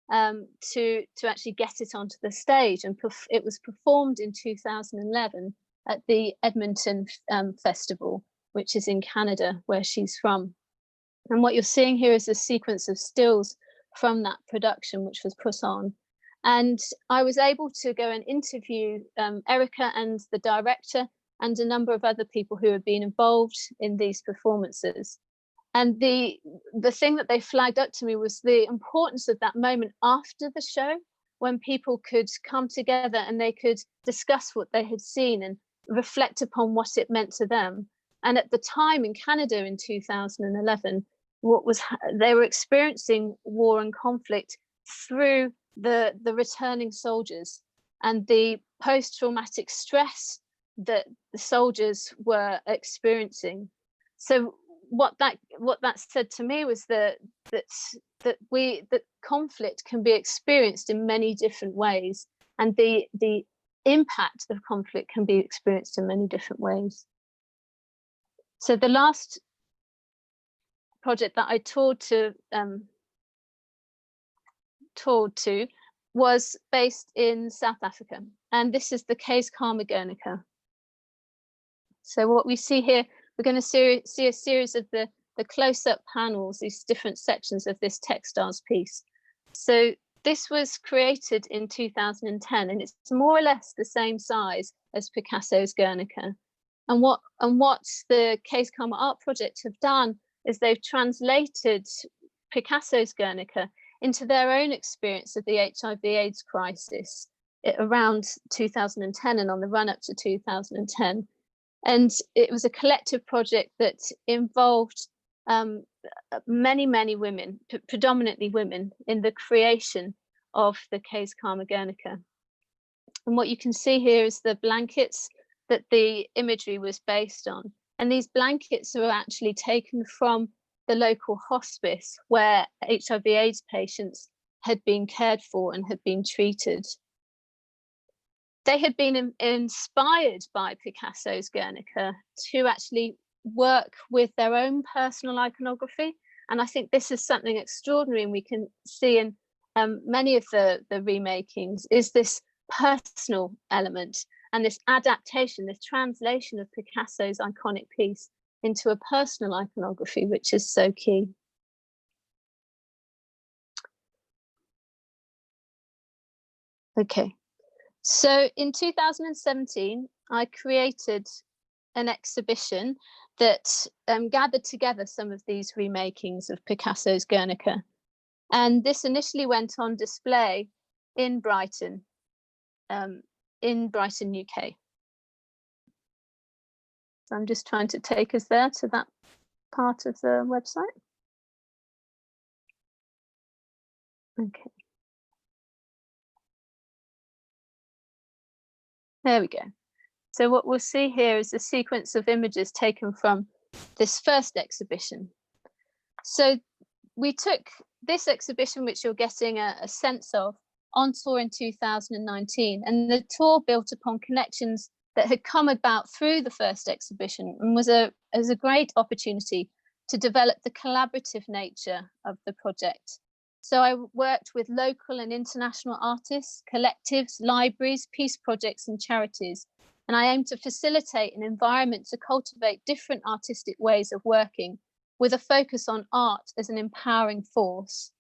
to actually get it onto the stage. And it was performed in 2011 at the Edmonton Festival, which is in Canada, where she's from. And what you're seeing here is a sequence of stills from that production, which was put on. And I was able to go and interview Erica and the director and a number of other people who had been involved in these performances. And the thing that they flagged up to me was the importance of that moment after the show, when people could come together and they could discuss what they had seen and reflect upon what it meant to them. And at the time in Canada in 2011, they were experiencing war and conflict through the returning soldiers and the post-traumatic stress that the soldiers were experiencing. So what that said to me was that conflict can be experienced in many different ways, and the impact of conflict can be experienced in many different ways. So the last project that I toured to was based in South Africa, and this is the Kees Kamer Guernica. So what we see here, we're going to see a series of the close-up panels, these different sections of this textiles piece. So this was created in 2010, and it's more or less the same size as Picasso's Guernica. And what the Kees Kamer Art Project have done is they've translated Picasso's Guernica into their own experience of the HIV/AIDS crisis around 2010 and on the run up to 2010. And it was a collective project that involved many women, predominantly women, in the creation of the Kees Kamer Guernica. And what you can see here is the blankets that the imagery was based on. And these blankets are actually taken from the local hospice where HIV/AIDS patients had been cared for and had been treated. They had been inspired by Picasso's Guernica to actually work with their own personal iconography. And I think this is something extraordinary, and we can see in many of the remakings, is this personal element and this adaptation, this translation of Picasso's iconic piece into a personal iconography, which is so key. Okay, so in 2017, I created an exhibition that gathered together some of these remakings of Picasso's Guernica. And this initially went on display in Brighton, UK. So I'm just trying to take us there to that part of the website. Okay. There we go. So what we'll see here is a sequence of images taken from this first exhibition. So we took this exhibition, which you're getting a sense of, on tour in 2019, and the tour built upon connections that had come about through the first exhibition, and was a great opportunity to develop the collaborative nature of the project. So I worked with local and international artists, collectives, libraries, peace projects and charities, and I aim to facilitate an environment to cultivate different artistic ways of working, with a focus on art as an empowering force.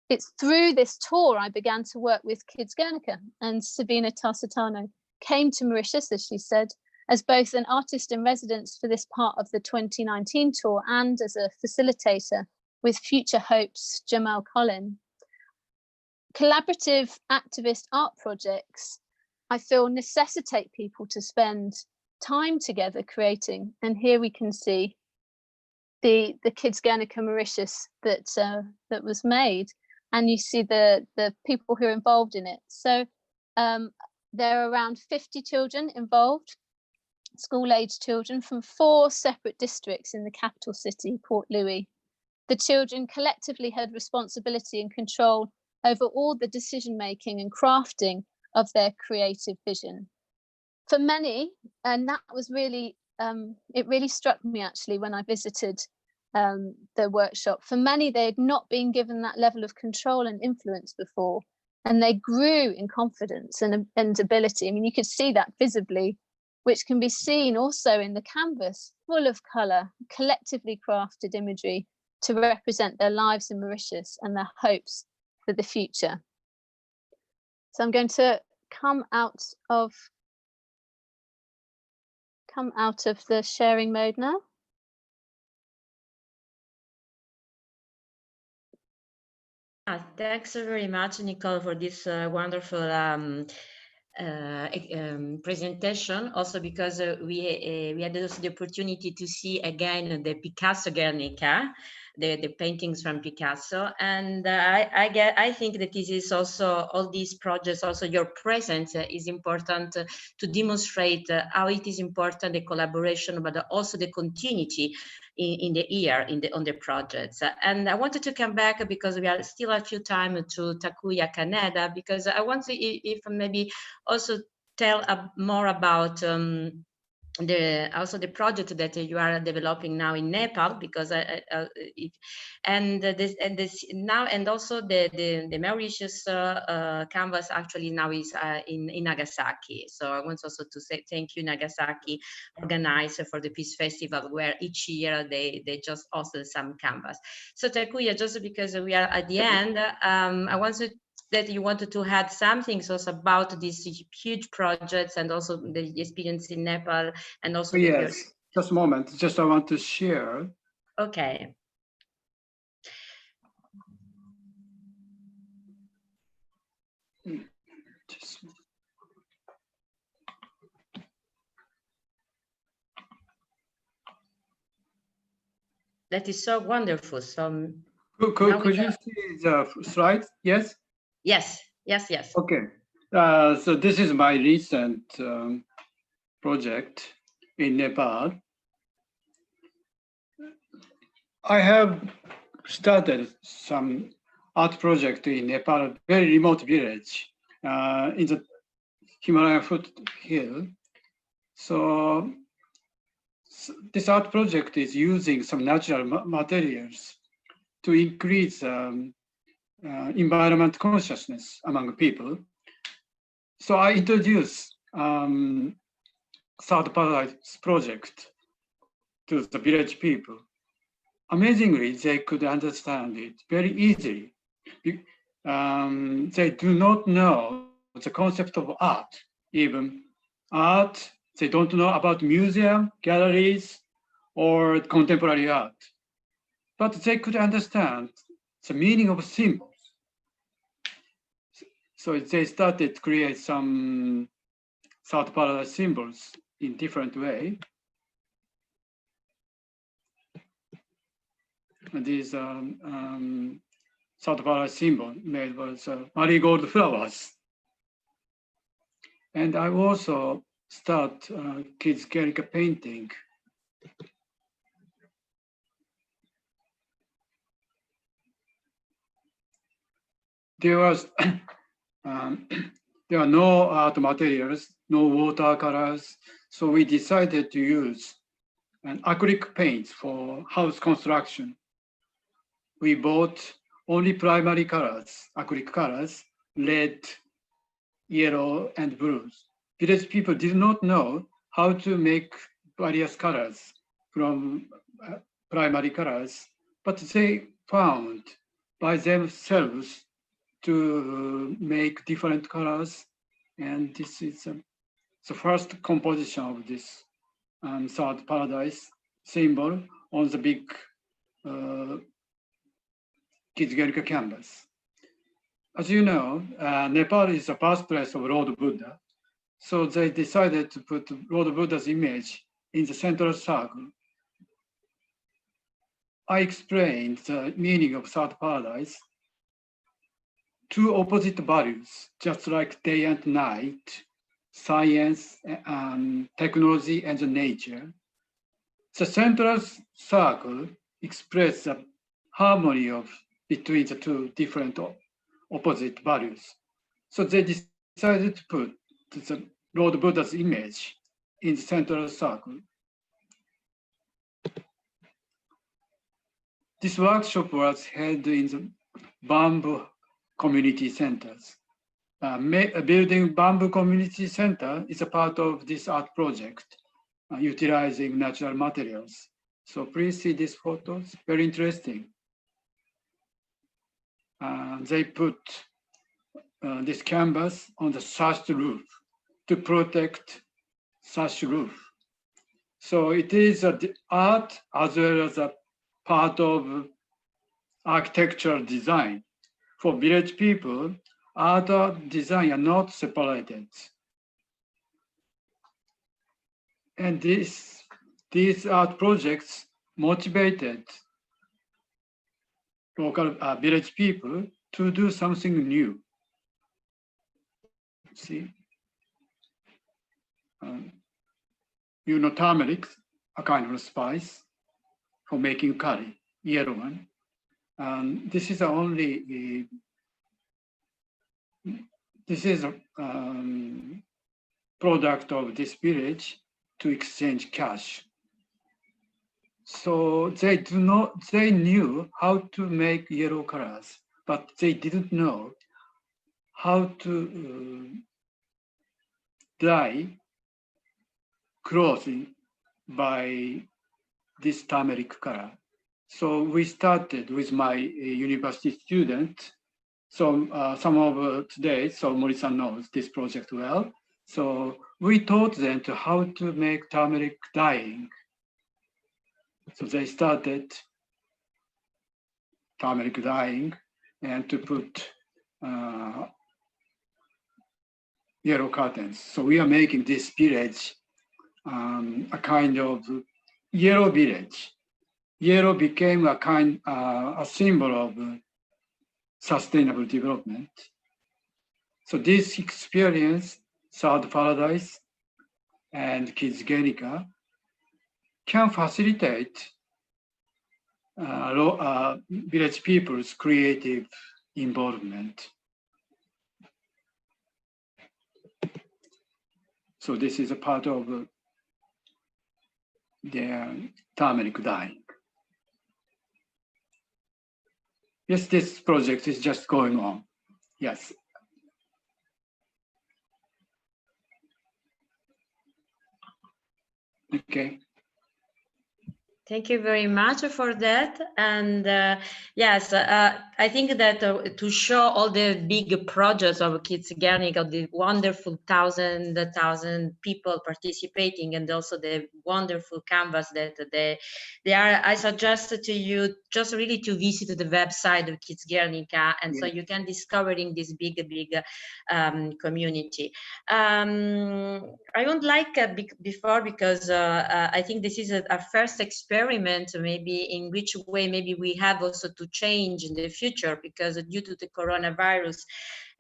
It's through this tour I began to work with Kids Guernica, and Sabina Tarsitano came to Mauritius, as she said, as both an artist in residence for this part of the 2019 tour and as a facilitator with Future Hope's Jamal Collin. Collaborative activist art projects, I feel, necessitate people to spend time together creating, and here we can see the Kids Guernica Mauritius that was made, and you see the people who are involved in it. So there are around 50 children involved, school-aged children from 4 separate districts in the capital city, Port Louis. The children collectively had responsibility and control over all the decision-making and crafting of their creative vision. For many, and that was really, it really struck me actually when I visited the workshop, for many they had not been given that level of control and influence before, and they grew in confidence and ability. I mean, you could see that visibly, which can be seen also in the canvas, full of colour, collectively crafted imagery to represent their lives in Mauritius and their hopes for the future. So I'm going to come out of the sharing mode now. Thanks very much, Nicole, for this wonderful presentation. Also, because we had also the opportunity to see again the Picasso Guernica, the paintings from Picasso, and I think that this is also, all these projects, also your presence is important to demonstrate how it is important, the collaboration, but also the continuity in the year on the projects. And I wanted to come back, because we are still a few time, to Takuya Kaneda, because I want to, if maybe also tell more about also the project that you are developing now in Nepal, because also the Mauritius canvas actually now is in Nagasaki. So I want also to say thank you, Nagasaki organizer, for the Peace Festival, where each year they just hosted some canvas. So Takuya, just because we are at the end, I wanted that you wanted to add something also about these huge projects and also the experience in Nepal, and also yes, just a moment, just I want to share. Okay. That is so wonderful. So could you see the slide? Yes. Yes. Okay. So this is my recent project in Nepal. I have started some art project in Nepal, a very remote village in the Himalaya foothill. So this art project is using some natural materials to increase environment consciousness among people. So I introduced Third Paradise project to the village people. Amazingly, they could understand it very easily. They do not know the concept of art, even art. They don't know about museum, galleries, or contemporary art. But they could understand the meaning of symbols. So they started to create some Third Paradise symbols in different way. And these Third Paradise symbol made was marigold flowers. And I also start kids Guernica painting. There was there are no art materials, no watercolors, so we decided to use an acrylic paint for house construction. We bought only primary colors, acrylic colors, red, yellow, and blues. Village people did not know how to make various colors from primary colors, but they found by themselves to make different colors. And this is the first composition of this Third Paradise symbol on the big Kids Guernica canvas. As you know, Nepal is the birthplace of Lord Buddha. So they decided to put Lord Buddha's image in the central circle. I explained the meaning of Third Paradise. Two opposite values, just like day and night, science, technology, and nature. The central circle expresses the harmony between the two different opposite values. So they decided to put the Lord Buddha's image in the central circle. This workshop was held in the bamboo community centers. Building bamboo community center is a part of this art project, utilizing natural materials. So please see these photos, very interesting. They put this canvas on the thatched roof to protect thatched roof. So it is art as well as a part of architectural design. For village people, art and design are not separated. And these art projects motivated local village people to do something new. See, you know, turmeric, a kind of spice for making curry, yellow one. This is only this is a product of this village to exchange cash. So they knew how to make yellow colors, but they didn't know how to dye clothing by this turmeric color. So we started with my university student. So some of today, so Mori-san knows this project well. So we taught them to how to make turmeric dyeing. So they started turmeric dyeing and to put yellow curtains. So we are making this village a kind of yellow village. Yellow became a symbol of sustainable development. So this experience, Third Paradise and Kids Guernica, can facilitate village people's creative involvement. So this is a part of their turmeric dyeing. Yes, this project is just going on. Yes. Okay. Thank you very much for that. And yes, I think that to show all the big projects of Kids Guernica, the wonderful thousand people participating, and also the wonderful canvas that they are, I suggest to you just really to visit the website of Kids Guernica, and so you can discovering this big community. I would like before, because I think this is our first experiment, maybe in which way maybe we have also to change in the future, because due to the coronavirus,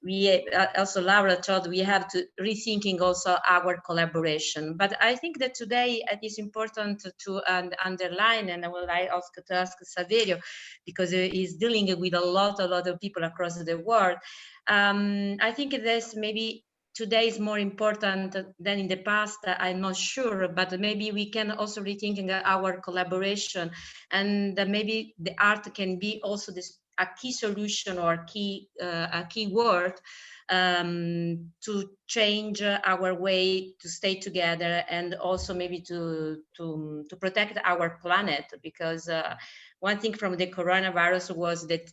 we also Laura told we have to rethinking also our collaboration. But I think that today it is important to underline, and I would like also to ask Saverio, because he's dealing with a lot of people across the world. I think there's maybe today is more important than in the past, I'm not sure, but maybe we can also rethinking our collaboration, and maybe the art can be also a key solution or a key word to change our way to stay together, and also maybe to protect our planet, because one thing from the coronavirus was that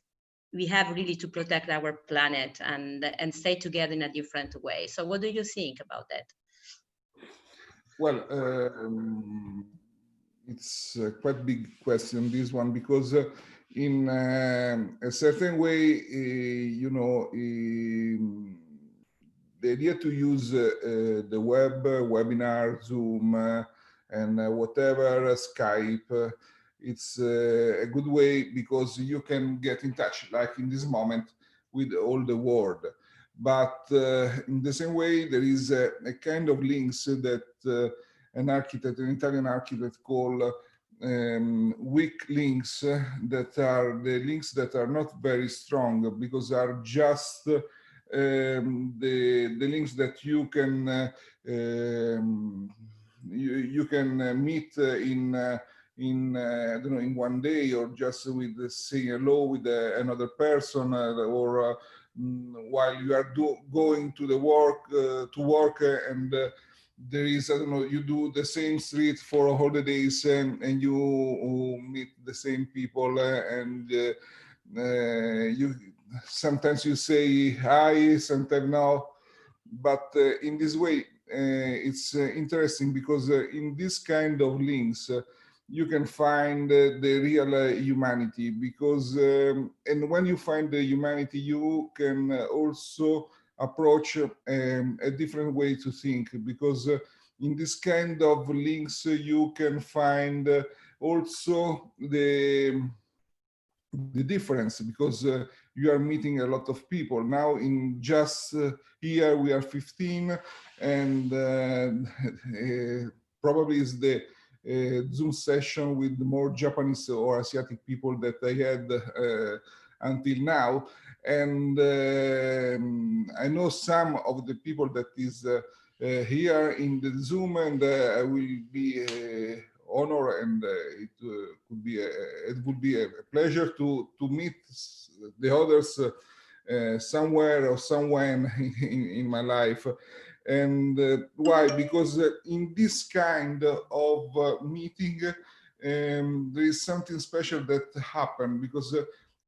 we have really to protect our planet and stay together in a different way. So what do you think about that? Well, it's a quite big question, this one, because in a certain way, you know, the idea to use the web, webinar, Zoom, and whatever, Skype, it's a good way because you can get in touch, like in this moment, with all the world. But in the same way, there is a kind of links that an Italian architect, called weak links, that are the links that are not very strong, because are just the links that you can you can meet in I don't know, in one day, or just with saying hello with another person, or while you are going to the work and there is, I don't know, you do the same street for holidays, and you meet the same people, and you sometimes you say hi, sometimes no, but in this way it's interesting, because in this kind of links you can find the real humanity, because and when you find the humanity, you can also approach a different way to think, because in this kind of links you can find also the difference, because you are meeting a lot of people. Now in just here we are 15, and probably is the Zoom session with more Japanese or Asiatic people that I had until now. And I know some of the people that is here in the Zoom, and I will be honor, and it would be a pleasure to meet the others somewhere or somewhere in my life. And why? Because in this kind of meeting, there is something special that happened, because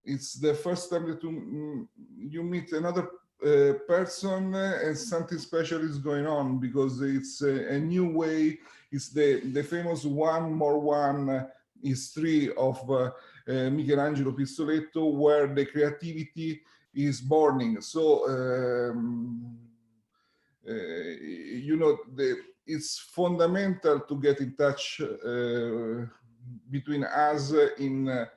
it's the first time that you meet another person, and something special is going on, because it's a new way. It's the famous 1 more 1 is 3 of Michelangelo Pistoletto, where the creativity is burning. So you know, it's fundamental to get in touch between us in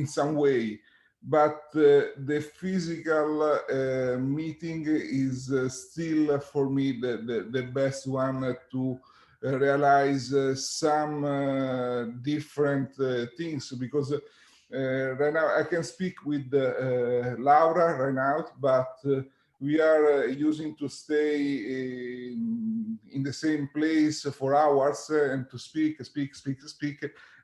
some way. But the physical meeting is still for me the best one to realize some different things, because right now I can speak with Laura right now, but we are using to stay in the same place for hours and to speak,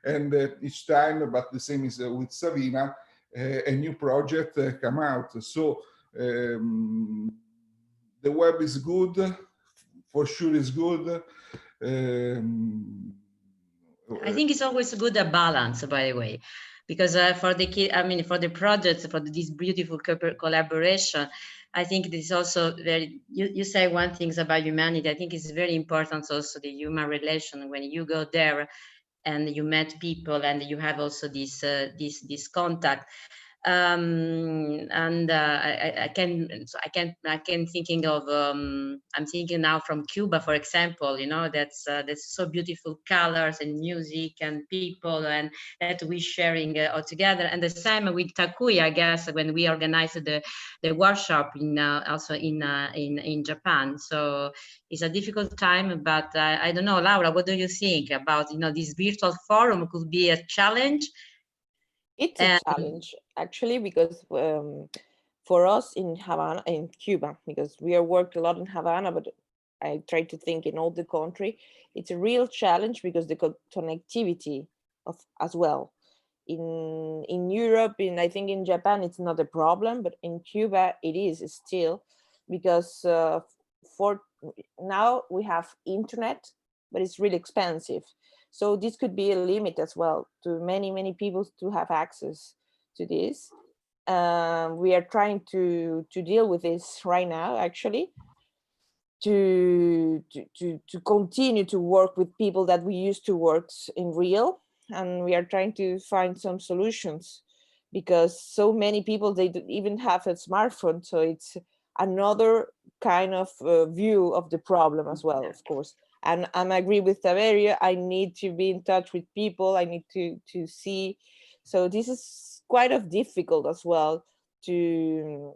and each time, but the same is with Savina, a new project come out. So the web is good, for sure is good. I think it's always good a balance, by the way, because for the kid, I mean, for the projects, for this beautiful collaboration, I think this is also very, you say one thing about humanity. I think it's very important also the human relation when you go there and you met people and you have also this contact. And I can thinking of I'm thinking now from Cuba, for example, you know, that's so beautiful colors and music and people, and that we sharing all together. And the same with Takuya, I guess, when we organized the workshop in also in Japan. So it's a difficult time, but I don't know, Laura, what do you think about, you know, this virtual forum could be a challenge? It's a challenge, actually, because for us in Havana, in Cuba, because we are worked a lot in Havana, but I try to think in all the country, it's a real challenge because the connectivity of as well. In Europe, I think in Japan, it's not a problem, but in Cuba, it is still, because for now we have internet, but it's really expensive. So this could be a limit as well to many people to have access to this. We are trying to deal with this right now, actually, to continue to work with people that we used to work in real, and we are trying to find some solutions, because so many people, they don't even have a smartphone, so it's another kind of view of the problem as well, of course. And I agree with Taverio, I need to be in touch with people, I need to see. So this is quite of difficult as well to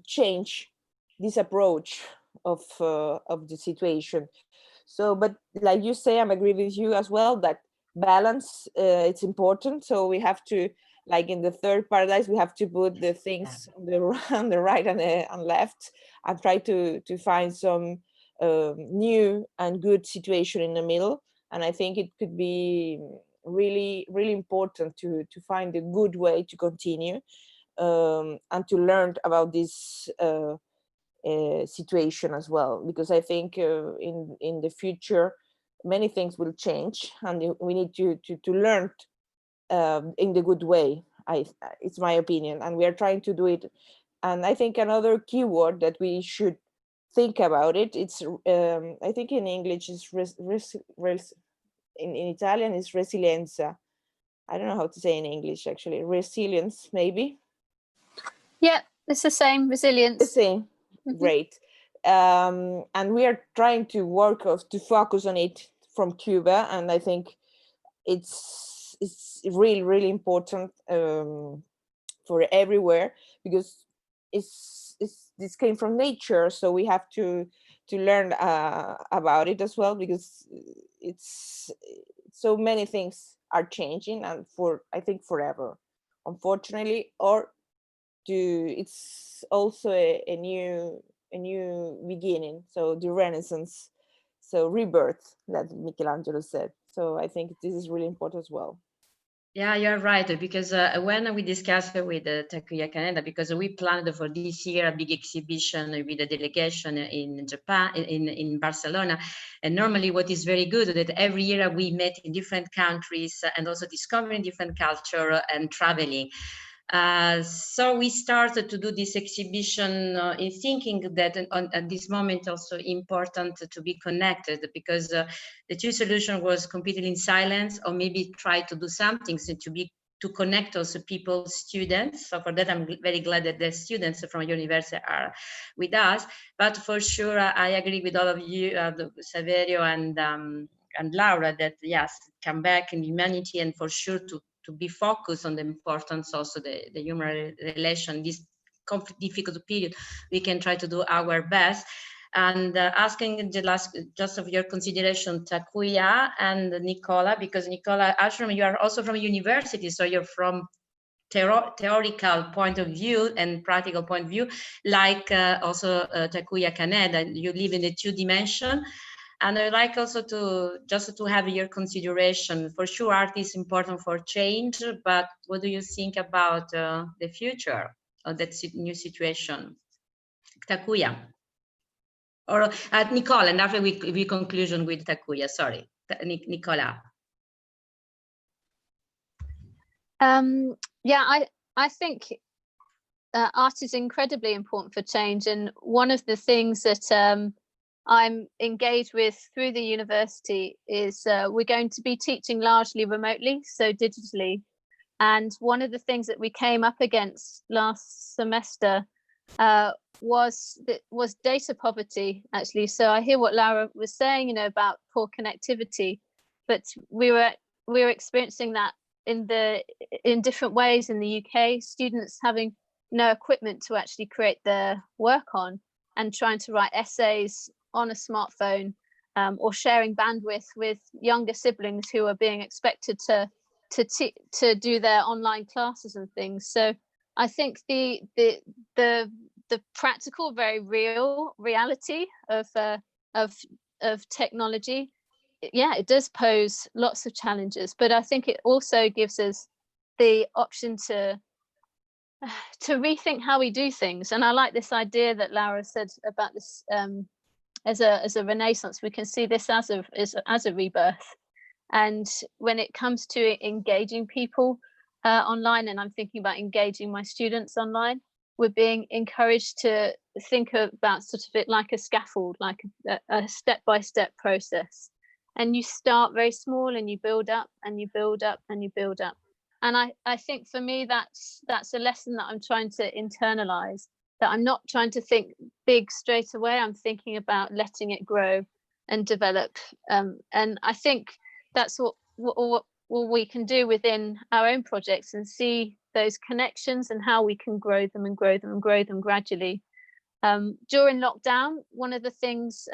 change this approach of the situation. So, but like you say, I'm agree with you as well that balance, it's important. So we have to, like in the third paradise, we have to put the things on the right and left, and try to find some new and good situation in the middle. And I think it could be really important to find a good way to continue and to learn about this situation as well, because I think in the future many things will change, and we need to learn in the good way. It's my opinion, and we are trying to do it. And I think another keyword that we should think about it's I think in English is in Italian is resilienza. I don't know how to say in English, actually. Resilience, maybe. Yeah, it's the same. Resilience. The same. Great. And we are trying to work to focus on it from Cuba, and I think it's really important for everywhere, because this came from nature, so we have to learn about it as well, because it's so many things are changing, and I think forever, unfortunately, or it's also a new beginning, so the Renaissance, so rebirth, that Michelangelo said. So I think this is really important as well. Yeah, you're right, because when we discussed with Takuya Canada, because we planned for this year a big exhibition with a delegation in Japan, in Barcelona, and normally what is very good that every year we met in different countries and also discovering different culture and traveling. So we started to do this exhibition in thinking that at this moment also important to be connected, because the two solution was completely in silence, or maybe try to do something to connect also people, students. So for that, I'm very glad that the students from university are with us. But for sure, I agree with all of you, Saverio and Laura, that yes, come back in humanity, and for sure to be focused on the importance also the human relation, this difficult period, we can try to do our best. And asking the last, just of your consideration, Takuya and Nicola, because Nicola Ashram, you are also from university, so you're from theoretical point of view and practical point of view, like also Takuya Kaneda, you live in the 2D. And I'd like also to have your consideration. For sure, art is important for change, but what do you think about the future of that new situation? Takuya. Or Nicola, and after we conclusion with Takuya, sorry. Nicola. Yeah, I think art is incredibly important for change. And one of the things that I'm engaged with through the university is we're going to be teaching largely remotely, so digitally. And one of the things that we came up against last semester was data poverty, actually. So I hear what Laura was saying, you know, about poor connectivity, but we were experiencing that in different ways in the UK. Students having no equipment to actually create their work on, and trying to write essays on a smartphone, or sharing bandwidth with younger siblings who are being expected to do their online classes and things. So I think the practical, very real reality of technology, yeah, it does pose lots of challenges, but I think it also gives us the option to rethink how we do things. And I like this idea that Laura said about this as a renaissance. We can see this as a rebirth. And when it comes to engaging people online, and I'm thinking about engaging my students online, we're being encouraged to think about sort of it like a scaffold, like a step-by-step process. And you start very small and you build up and you build up and you build up. And I think for me, that's a lesson that I'm trying to internalize, that I'm not trying to think big straight away. I'm thinking about letting it grow and develop. And I think that's what we can do within our own projects, and see those connections and how we can grow them and grow them and grow them gradually. During lockdown, one of the things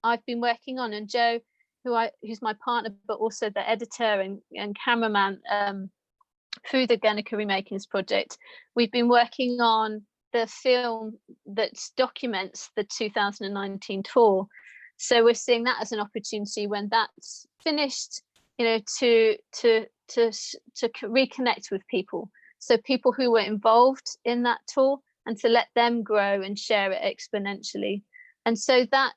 I've been working on, and Joe, who's my partner, but also the editor and cameraman through the Guernica Remakings project, we've been working on the film that documents the 2019 tour. So we're seeing that as an opportunity when that's finished, you know, to reconnect with people. So people who were involved in that tour, and to let them grow and share it exponentially. And so that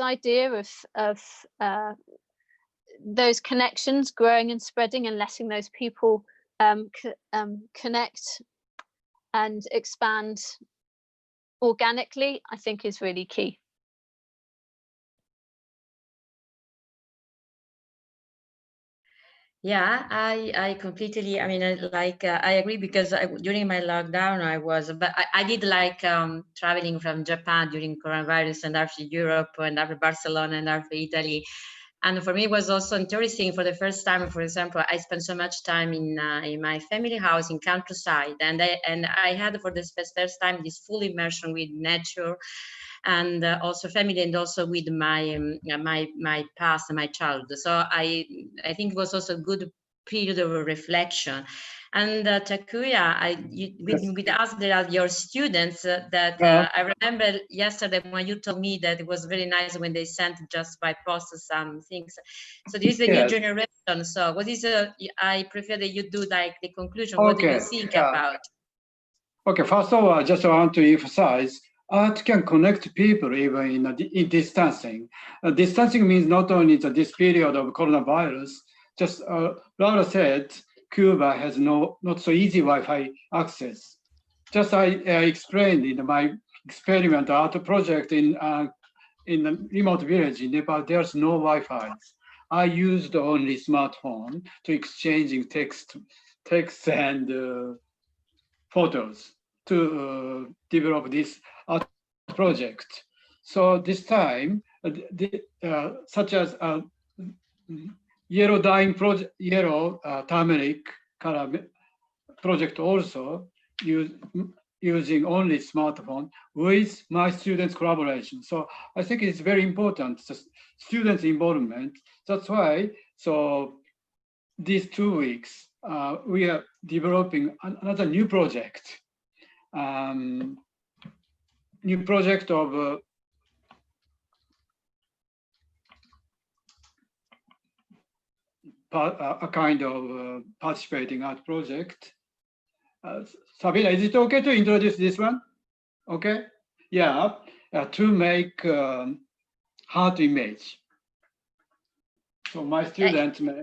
idea of those connections growing and spreading and letting those people connect and expand organically, I think is really key. Yeah, I completely, I mean, I agree, because during my lockdown, I did like traveling from Japan during coronavirus, and after Europe, and after Barcelona, and after Italy. And for me, it was also interesting. For the first time, for example, I spent so much time in my family house in countryside, and I had for the first time this full immersion with nature, and also family, and also with my past and my childhood. So I think it was also a good period of reflection. And Takuya, with us, there are your students that I remember yesterday when you told me that it was very nice when they sent just by post some things. So this is the new generation. So what is I prefer that you do like the conclusion. What do you think about? Okay, first of all, I just want to emphasize art can connect people even in distancing. Distancing means not only this period of coronavirus, just Laura said, Cuba has not so easy Wi-Fi access. Just I explained in my experiment art project in a remote village in Nepal, there's no Wi-Fi. I used only smartphone to exchanging text and photos to develop this art project. So this time, such as yellow dyeing project, yellow turmeric color project also using only smartphone with my students' collaboration. So I think it's very important, students' involvement. That's why, so these 2 weeks, we are developing another new project. New project of a kind of participating art project. Sabina, is it okay to introduce this one? Okay. Yeah, to make heart image. So my student may.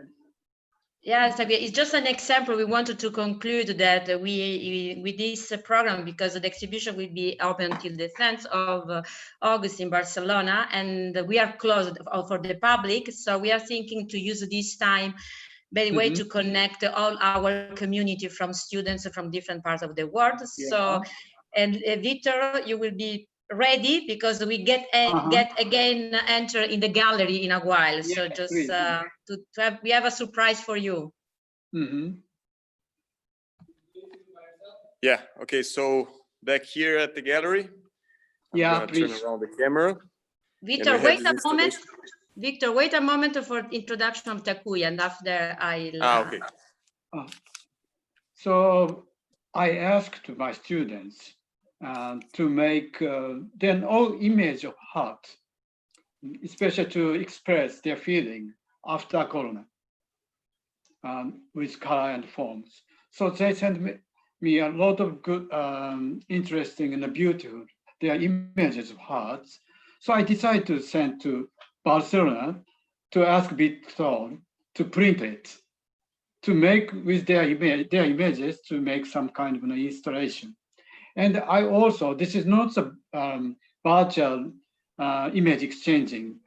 Yes, it's just an example. We wanted to conclude that with this program, because the exhibition will be open till the 10th of August in Barcelona, and we are closed for the public. So we are thinking to use this time by way to connect all our community from students from different parts of the world. Yeah. So, and Victor, you will be ready because we get again enter in the gallery in a while. Yeah, so just to have, we have a surprise for you. Yeah. Okay. So back here at the gallery. Yeah, please turn around the camera. Victor, wait a moment. Victor, wait a moment for introduction of Takuya, and after I'll. Okay. So I asked my students to make then all image of heart, especially to express their feeling after Corona with color and forms. So they sent me a lot of good, interesting and beautiful, their images of hearts. So I decided to send to Barcelona to ask Berfore to print it, to make with their images to make some kind of an installation. And I also, this is not a virtual image exchanging.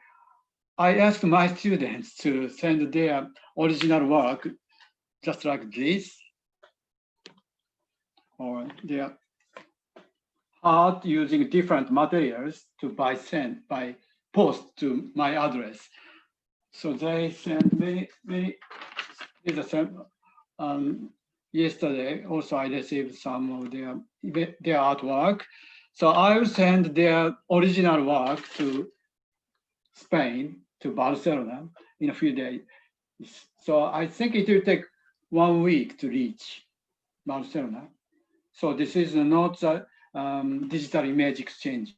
I asked my students to send their original work, just like this, or their art using different materials to by post to my address. So they sent me yesterday. Also, I received some of their artwork. So I will send their original work to Spain, to Barcelona, in a few days. So I think it will take 1 week to reach Barcelona. So this is not a digital image exchanging.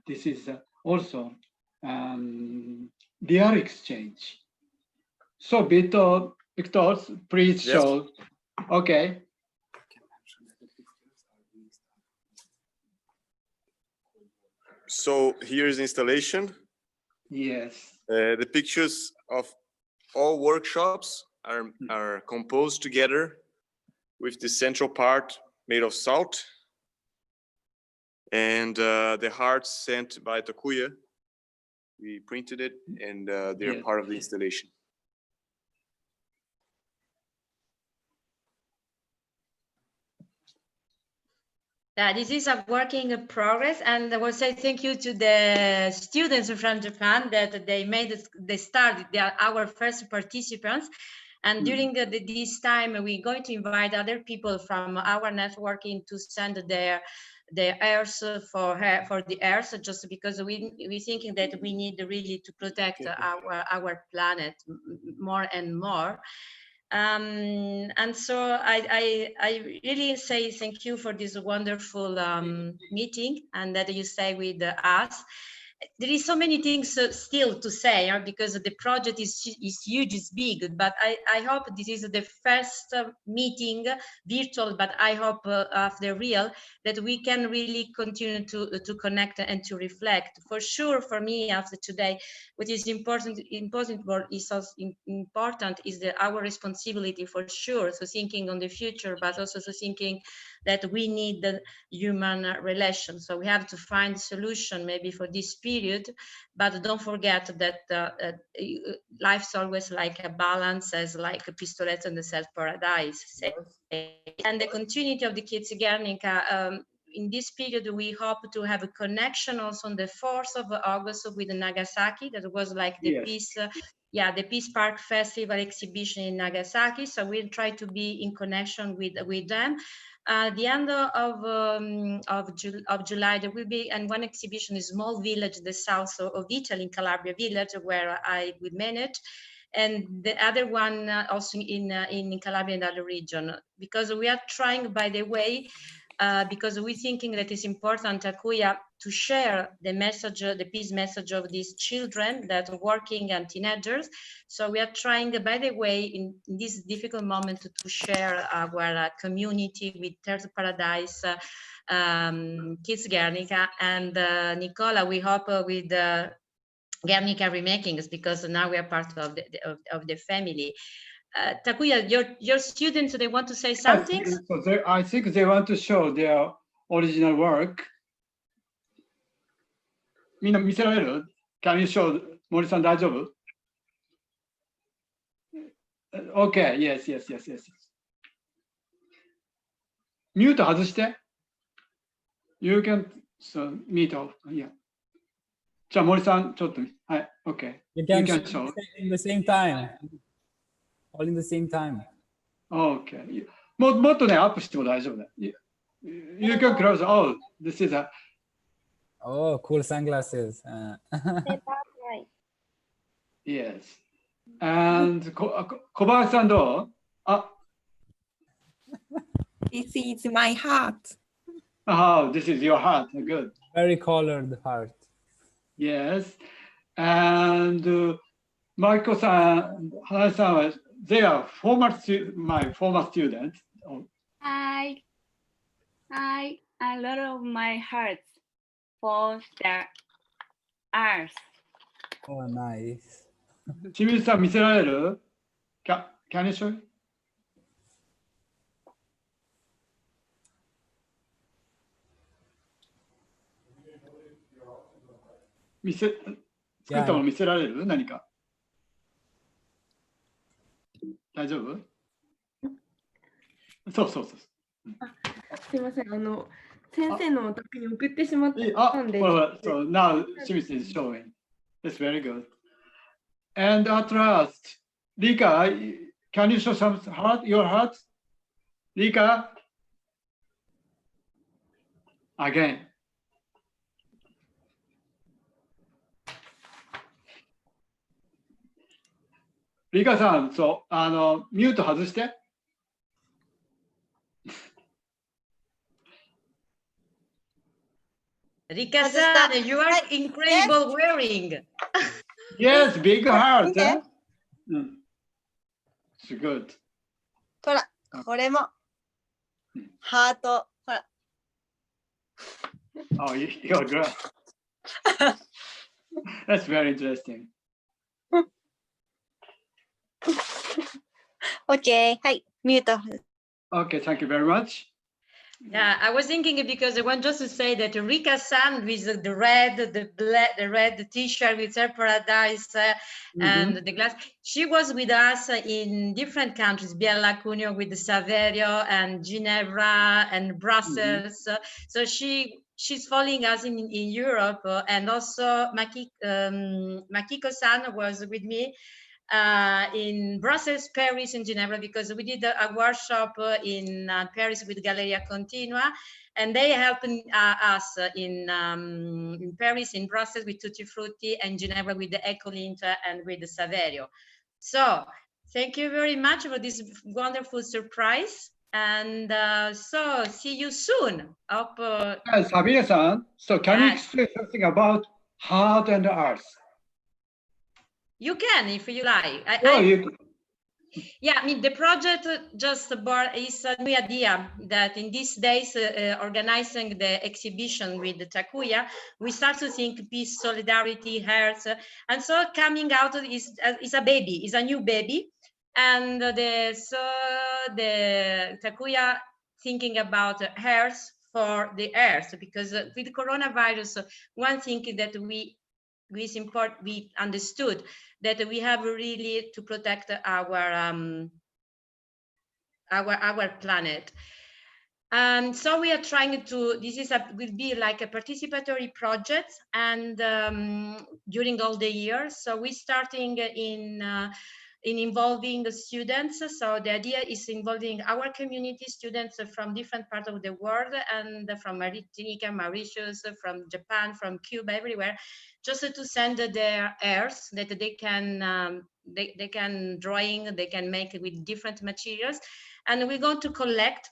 This is also real exchange. So Victor, please show. Okay. So here's the installation. Yes. The pictures of all workshops are composed together with the central part made of salt, and the hearts sent by Takuya. We printed it, and they're part of the installation. This is a work in progress, and I will say thank you to the students from Japan that they started. They are our first participants, and during this time we're going to invite other people from our networking to send their heirs for the earth, just because we're thinking that we need really to protect our planet more and more. And so I really say thank you for this wonderful meeting, and that you stay with us. There is so many things still to say, because the project is huge, it's big, but I hope this is the first meeting, virtual, but I hope after real, that we can really continue to connect and to reflect. For sure, for me, after today, what is important is our responsibility, for sure, so thinking on the future, but also so thinking that we need the human relations. So we have to find a solution maybe for this period, but don't forget that life's always like a balance, as like a pistolet and the self-paradise. And the continuity of the kids Guernica, in this period, we hope to have a connection also on the 4th of August with Nagasaki. That was like the Peace, the Peace Park Festival exhibition in Nagasaki. So we'll try to be in connection with them. The end of July, there will be one exhibition in a small village, the south of Italy, in Calabria village, where I will manage. and the other one also in Calabria and other region, because we are trying, by the way, because we're thinking that it's important, Takuya, to share the message, the peace message of these children that are working and teenagers. So we are trying, by the way, in this difficult moment to share our community with Third Paradise, Kids Guernica, and Nicola, we hope with Guernica remakings, because now we are part of the family. Takuya, your students, they want to say something? Yes, so I think they want to show their original work. みんな見せられる? Can you show? 森さん大丈夫? Okay, yes. ミュート外して。You can mute off. Yeah. じゃあ森さんちょっと、はい、OK. You can show in the same time. All in the same time. OK. もっとね、アップしても大丈夫だ。You can close. Oh, this is a. Oh, cool sunglasses. Yes. And 小林さんどう? This is my heart. Oh, this is your heart. Good. Very colored heart. Yes. And Mariko-san, Hana-san, they are my former students. I a lot of my heart for the earth. Oh, nice. 清水さん見せられる? Can you show? 作ったもの見せられる? 何か? 大丈夫? そう。すみません、先生のお宅に送ってしまったんで。So now Shimizu is showing. That's very good. And at last, Rika, can you show some heart? Your heart? Rika? Again. Rika さん、ミュート外して。Rika-san, you are incredible wearing. Yes, big heart. It's good. ほら、これも。ハート。ほら。Oh, you're good. That's very interesting. Okay, はい、ミュート。Okay, thank you very much. Yeah, I was thinking because I want just to say that Rika-san with the red T-shirt with her paradise and the glass, she was with us in different countries, Biella Cuneo with the Saverio and Ginevra and Brussels. So she's following us in Europe, and also Makiko-san was with me in Brussels, Paris, and Geneva, because we did a workshop in Paris with Galleria Continua, and they helped us in Paris, in Brussels with Tutti Frutti, and Geneva with the Ecolint and with the Saverio. So thank you very much for this wonderful surprise, and so see you soon. Sabine-san, so can you explain something about heart and earth? You can, if you like. Yeah, I mean, the project just is a new idea that in these days, organizing the exhibition with the Takuya, we start to think peace, solidarity, hearts, and so coming out is a baby, is a new baby, and the Takuya thinking about hearts for the earth, because with the coronavirus, one thing that we understood that we have really to protect our planet. And so we are trying to, will be like a participatory project, and during all the years. So we're starting in involving the students. So the idea is involving our community students from different parts of the world, and from Martinique, Mauritius, from Japan, from Cuba, everywhere, just to send their heirs that they can they can drawing, they can make it with different materials, and we're going to collect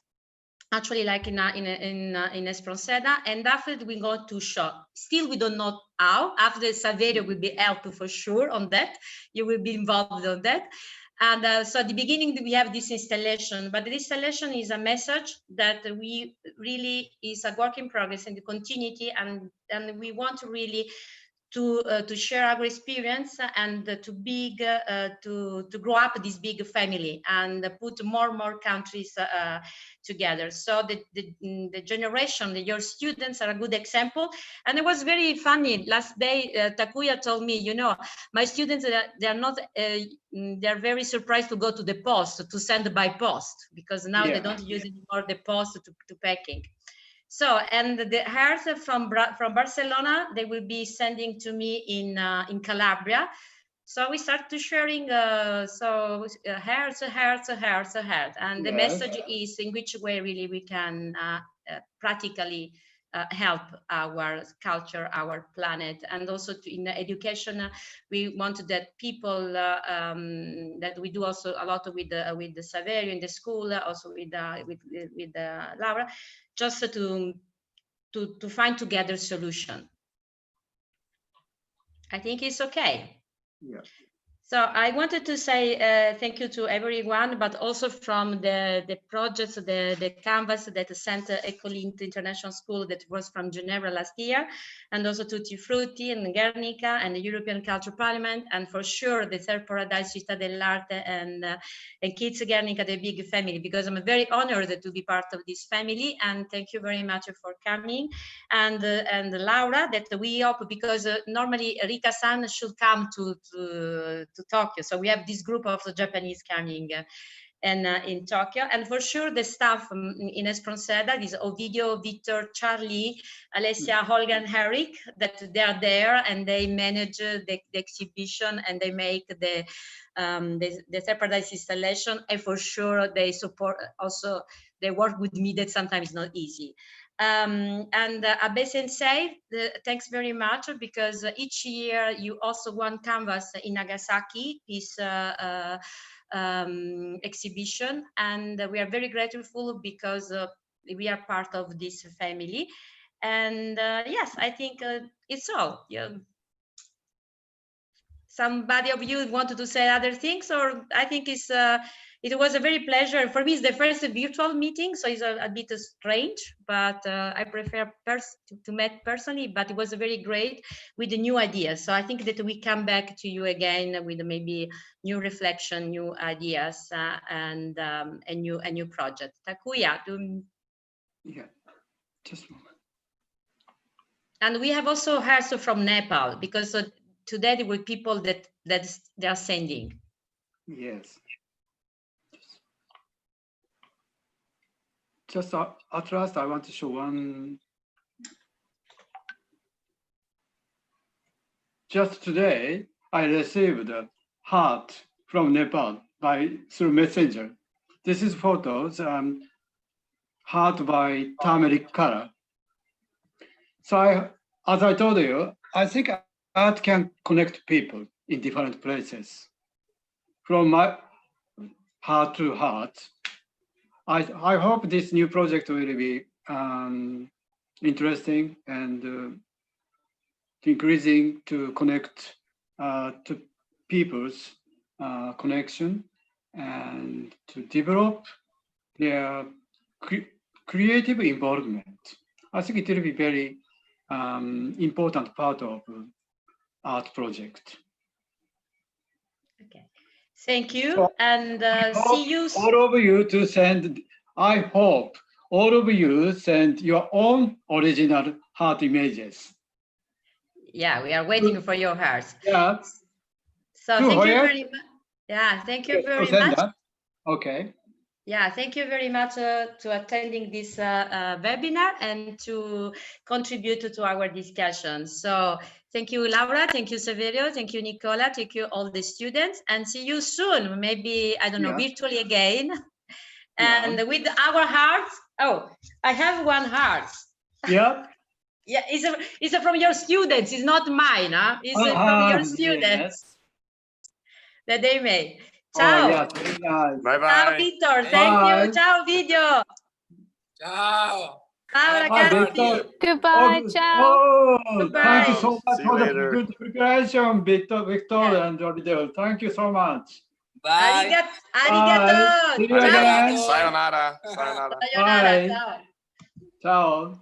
actually like in Espronceda, and after we go to show. Still, we don't know how. After Saverio will be helpful for sure on that. You will be involved on that. And so at the beginning, we have this installation, but the installation is a message that we really is a work in progress in the continuity, and we want to really to share our experience and to grow up this big family and put more countries together. So the generation, your students are a good example. And it was very funny. Last day, Takuya told me, you know, my students, they're very surprised to go to the post, to send by post, because now they don't use anymore the post to packing. So, and the hearts from Barcelona, they will be sending to me in Calabria. So we start to sharing, hearts, and the message is in which way really we can practically help our culture, our planet, and also in education, we want that people that we do also a lot with the Saverio in the school, also with Laura, just to find together solution. I think it's okay. Yeah. So I wanted to say thank you to everyone, but also from the projects, the canvas that sent Ecolint International School that was from Geneva last year, and also Tutti Frutti and Guernica and the European Culture Parliament, and for sure the Third Paradise Città dell'Arte and Kids Guernica, the big family, because I'm very honored to be part of this family, and thank you very much for coming. And Laura, that we hope, because normally Rika-san should come to Tokyo. So we have this group of the Japanese coming in Tokyo, and for sure the staff in Espronceda, this Ovidio, Victor, Charlie, Alessia, Holger, and Eric, that they are there and they manage the exhibition, and they make the Third Paradise installation, and for sure they support also, they work with me, that sometimes is not easy. And Abe Sensei, thanks very much, because each year you also won canvas in Nagasaki, this exhibition, and we are very grateful because we are part of this family. And yes, I think it's all. Yeah. Somebody of you wanted to say other things, or I think it's it was a very pleasure for me. It's the first virtual meeting, so it's a bit strange, but I prefer to meet personally. But it was very great with the new ideas. So I think that we come back to you again with maybe new reflection, new ideas, and a new project. Takuya. Yeah, just a moment. And we have also heard from Nepal, because today there were people that they are sending. Yes. Just at last, I want to show one. Just today, I received a heart from Nepal through messenger. This is photos, heart by turmeric color. So as I told you, I think art can connect people in different places. From my heart to heart, I hope this new project will be interesting and increasing to connect to people's connection and to develop their creative involvement. I think it will be very important part of art project. Okay, thank you, so, and see you. All of you to send. I hope all of you send your own original heart images. Yeah, we are waiting for your hearts. Yeah. So thank you very much. Yeah, thank you very much. Okay. Yeah, thank you very much to attending this webinar and to contribute to our discussion. So thank you, Laura. Thank you, Saverio. Thank you, Nicola. Thank you, all the students. And see you soon. Maybe, I don't know, virtually again. And with our hearts. Oh, I have one heart. Yeah. Yeah, it's from your students. It's not mine. Huh? It's from your students. Yes. that they made. Oh, Ciao. yeah, very nice. Bye Ciao, bye. Victor. Thank Bye. you. Ciao, video. Ciao. Ciao, ragazzi. Goodbye, ciao. Oh, thank you Goodbye. so much See you for the later. good preparation, Victor Yeah. and Rodeo. Thank you so much. Bye. Arigato. Bye. See you Ciao. again. Sayonara. Sayonara. Sayonara. Bye. Ciao. Ciao.